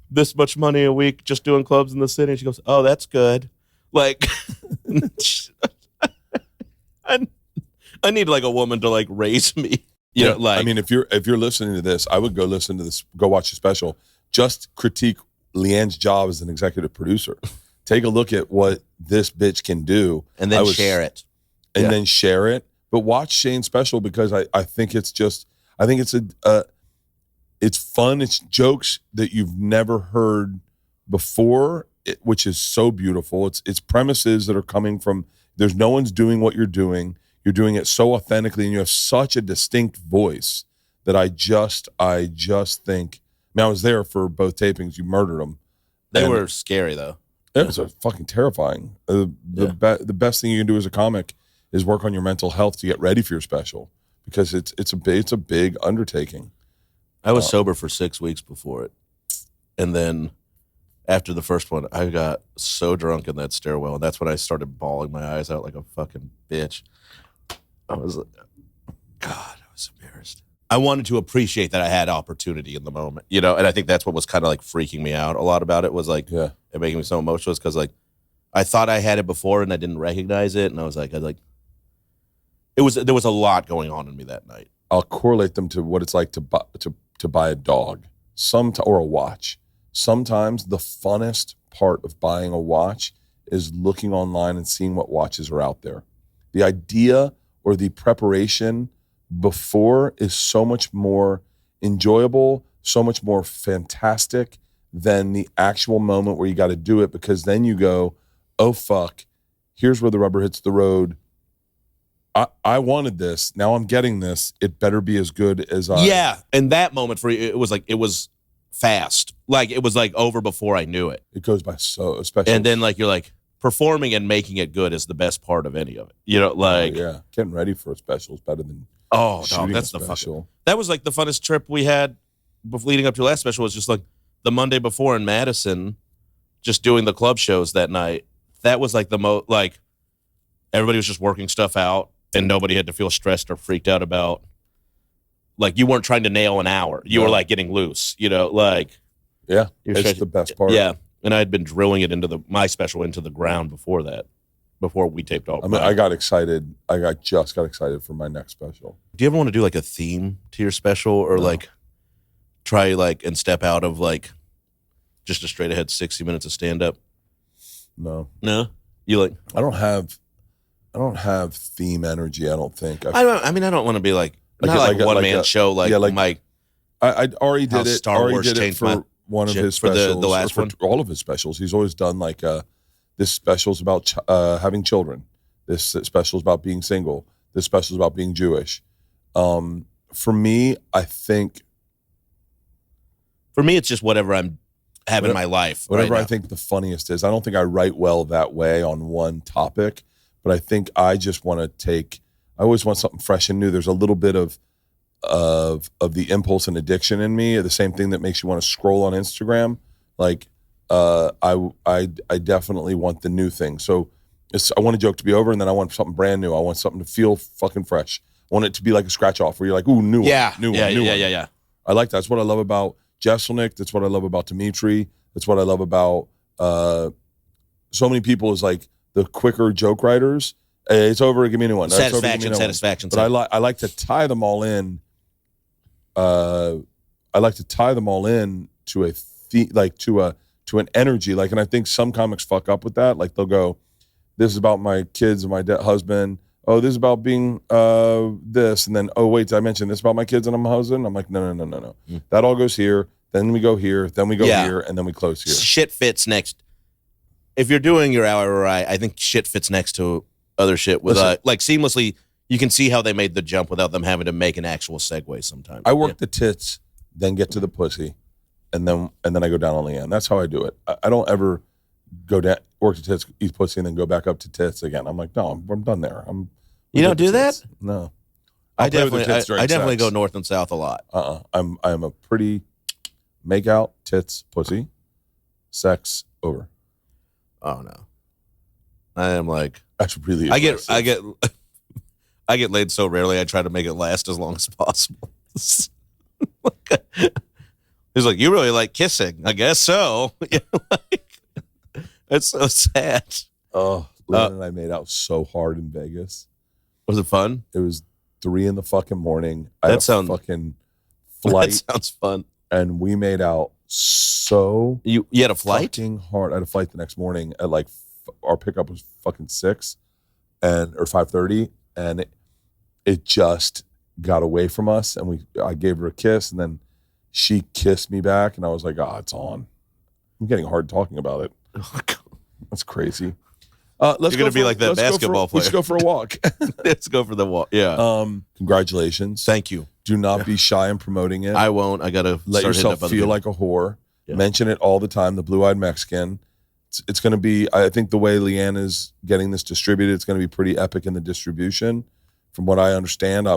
this much money a week just doing clubs in the city. And she goes, oh, that's good. Like, I need like a woman to like raise me. You know, like, I mean, if you're listening to this, I would go listen to this, go watch the special. Just critique Leanne's job as an executive producer. Take a look at what this bitch can do. and then share it. And Yeah. then share it. But watch Shane's special because I think it's it's fun. It's jokes that you've never heard before, which is so beautiful. It's premises that are coming from, there's no one's doing what you're doing. You're doing it so authentically and you have such a distinct voice that I just think, I was there for both tapings. You murdered them. They were scary though. It was fucking terrifying. The best thing you can do as a comic is work on your mental health to get ready for your special because it's a big undertaking. I was sober for 6 weeks before it. And then after the first one, I got so drunk in that stairwell. And that's when I started bawling my eyes out like a fucking bitch. I was like, God, I was embarrassed. I wanted to appreciate that I had opportunity in the moment, and I think that's what was kind of like freaking me out a lot about it was like, Yeah. it making me so emotional because like, I thought I had it before and I didn't recognize it. And I was like, there was a lot going on in me that night. I'll correlate them to what it's like to buy a dog or a watch. Sometimes the funnest part of buying a watch is looking online and seeing what watches are out there. The idea or the preparation before is so much more enjoyable, so much more fantastic than the actual moment where you got to do it because then you go, oh, fuck, here's where the rubber hits the road. I wanted this. Now I'm getting this. It better be as good as I. Yeah. And that moment for you, it was fast. Like it was like over before I knew it. It goes by so, especially. And then like, you're like performing and making it good is the best part of any of it. Like, yeah, getting ready for a special is better than oh, shooting no, that's a the special. fucking, that was like the funnest trip we had leading up to last special was just like the Monday before in Madison, just doing the club shows that night. That was like the most, like everybody was just working stuff out and nobody had to feel stressed or freaked out about, like you weren't trying to nail an hour. You were like getting loose, like. Yeah, You're it's straight- the best part. Yeah. And I had been drilling it into my special into the ground before that, before we taped all. I mean, I got excited. I just got excited for my next special. Do you ever want to do like a theme to your special or like try like and step out of like just a straight ahead 60 minutes of stand up? No, No? You like, I don't have theme energy. I don't think. I don't want to be like Like not a- like like a- one like man a- show like yeah, like- Mike. I already How did it. Star Already Wars did it changed for my one of shit his for the specials. last or one? for all of his specials. He's always done like this special's about having children. This special's about being single. This special's about being Jewish. For me, I think For me, it's just whatever I'm having in my life. whatever right I now. think the funniest is. I don't think I write well that way on one topic, but I think I just want to take. I always want something fresh and new. There's a little bit of the impulse and addiction in me. The same thing that makes you want to scroll on Instagram. Like I definitely want the new thing. So I want a joke to be over, and then I want something brand new. I want something to feel fucking fresh. I want it to be like a scratch off where you're like, ooh, new one. Yeah. New yeah, one, new yeah, one. yeah, yeah. I like that. That's what I love about Jesselnick. That's what I love about Dimitri. That's what I love about so many people is like the quicker joke writers. Hey, it's over. Give me a new one. Satisfaction. But I like to tie them all in. I like to tie them all in to to an energy. Like, and I think some comics fuck up with that. Like they'll go, "This is about my kids and my husband." Oh, this is about being this, and then oh wait, did I mention this about my kids and my husband? I'm like, no. That all goes here. Then we go here. Then we go here, and then we close here. Shit fits next. If you're doing your hour right, I think shit fits next to other shit with like seamlessly. You can see how they made the jump without them having to make an actual segue sometimes. I work the tits, then get to the pussy, and then I go down on the end. That's how I do it. I don't ever go down, work the tits, eat pussy, and then go back up to tits again. I'm like, no, I'm done there. You don't do that? No. I definitely go north and south a lot. I'm a pretty make out, tits, pussy, sex, over. Oh no. I am like that's really I get laid so rarely I try to make it last as long as possible. He's like, you really like kissing? I guess so. It's so sad. Oh, Lynn and I made out so hard in Vegas. Was it fun? It was 3 a.m. I That sounds fucking flight. That sounds fun. And we made out so you had a flight? Fucking hard. I had a flight the next morning at like our pickup was fucking 6 or 5:30, and it just got away from us. And I gave her a kiss, and then she kissed me back, and I was like, it's on. I'm getting hard talking about it. That's crazy. You're going to be like that basketball player. Let's go for a walk. Let's go for the walk. Yeah. Congratulations. Thank you. Do not be shy in promoting it. I won't. I got to let yourself feel like a whore. Yeah. Mention it all the time. The Blue-Eyed Mexican. It's going to be, I think the way Leanne is getting this distributed, it's going to be pretty epic in the distribution. From what I understand,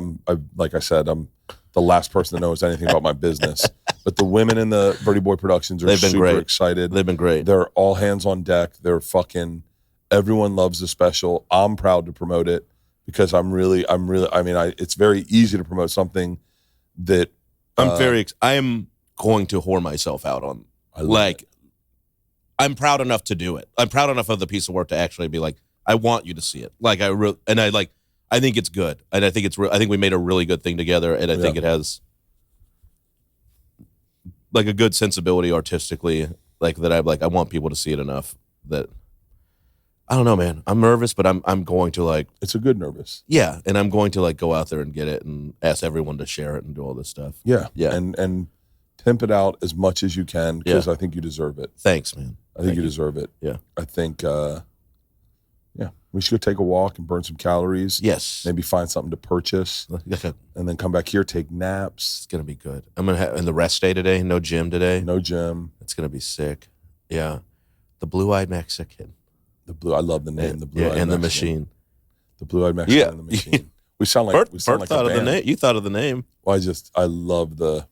like I said, I'm the last person that knows anything about my business. But the women in the Berty Boy Productions are super excited. They've been great. They're all hands on deck. They're everyone loves the special. I'm proud to promote it because it's very easy to promote something that I am going to whore myself out on. I'm proud enough to do it. I'm proud enough of the piece of work to actually be like, I want you to see it. Like I think it's good. And I think I think we made a really good thing together. And I think it has like a good sensibility artistically, like that. I want people to see it enough that I don't know, man. I'm nervous, but I'm going to like. It's a good nervous. Yeah, and I'm going to like go out there and get it and ask everyone to share it and do all this stuff. Yeah. And pimp it out as much as you can because I think you deserve it. Thanks, man. I think you deserve it. Yeah. I think. We should go take a walk and burn some calories. Yes. Maybe find something to purchase, and then come back here, take naps. It's gonna be good. I'm gonna have in the rest day today. No gym today. No gym. It's gonna be sick. Yeah. The Blue-Eyed Mexican. I love the name. The Blue-Eyed and Mexican. the machine. The Blue-Eyed Mexican and the machine. We sound like Bert like thought a of the band. name. You thought of the name. Well, I love the.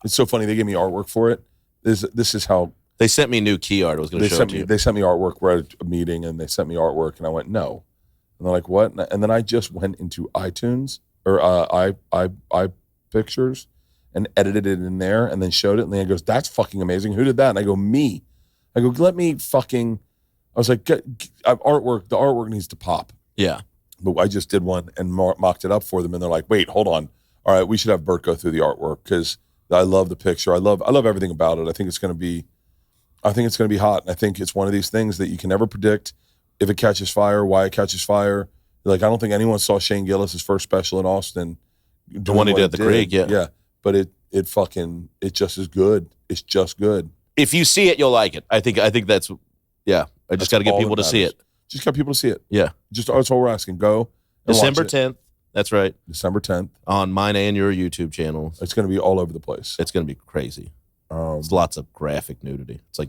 It's so funny. They gave me artwork for it. This is how they sent me new key art. I was going to show it to you. They sent me artwork. We're at a meeting, and they sent me artwork, and I went no, and they're like, what? And then I just went into iTunes or i pictures and edited it in there, and then showed it. And Leanne goes, "That's fucking amazing. Who did that?" And I go, "Me." I go, "Let me fucking." I was like, artwork. The artwork needs to pop. Yeah. But I just did one and mocked it up for them, and they're like, "Wait, hold on. All right, we should have Bert go through the artwork because I love the picture. I love everything about it. I think it's going to be hot, and I think it's one of these things that you can never predict if it catches fire, why it catches fire. Like I don't think anyone saw Shane Gillis' first special in Austin, the one he did at the Creek, yeah. But it just is good. It's just good. If you see it, you'll like it. I think that's yeah. I just got to get people to see it. Just got people to see it. Yeah. That's all we're asking. Go. December 10th. That's right. December 10th. On mine and your YouTube channel. It's going to be all over the place. It's going to be crazy. It's lots of graphic nudity. It's like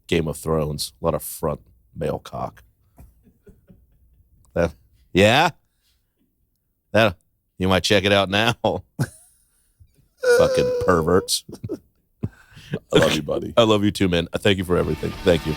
Game of Thrones. A lot of front male cock. Yeah? You might check it out now. Fucking perverts. I love you, buddy. I love you too, man. Thank you for everything. Thank you.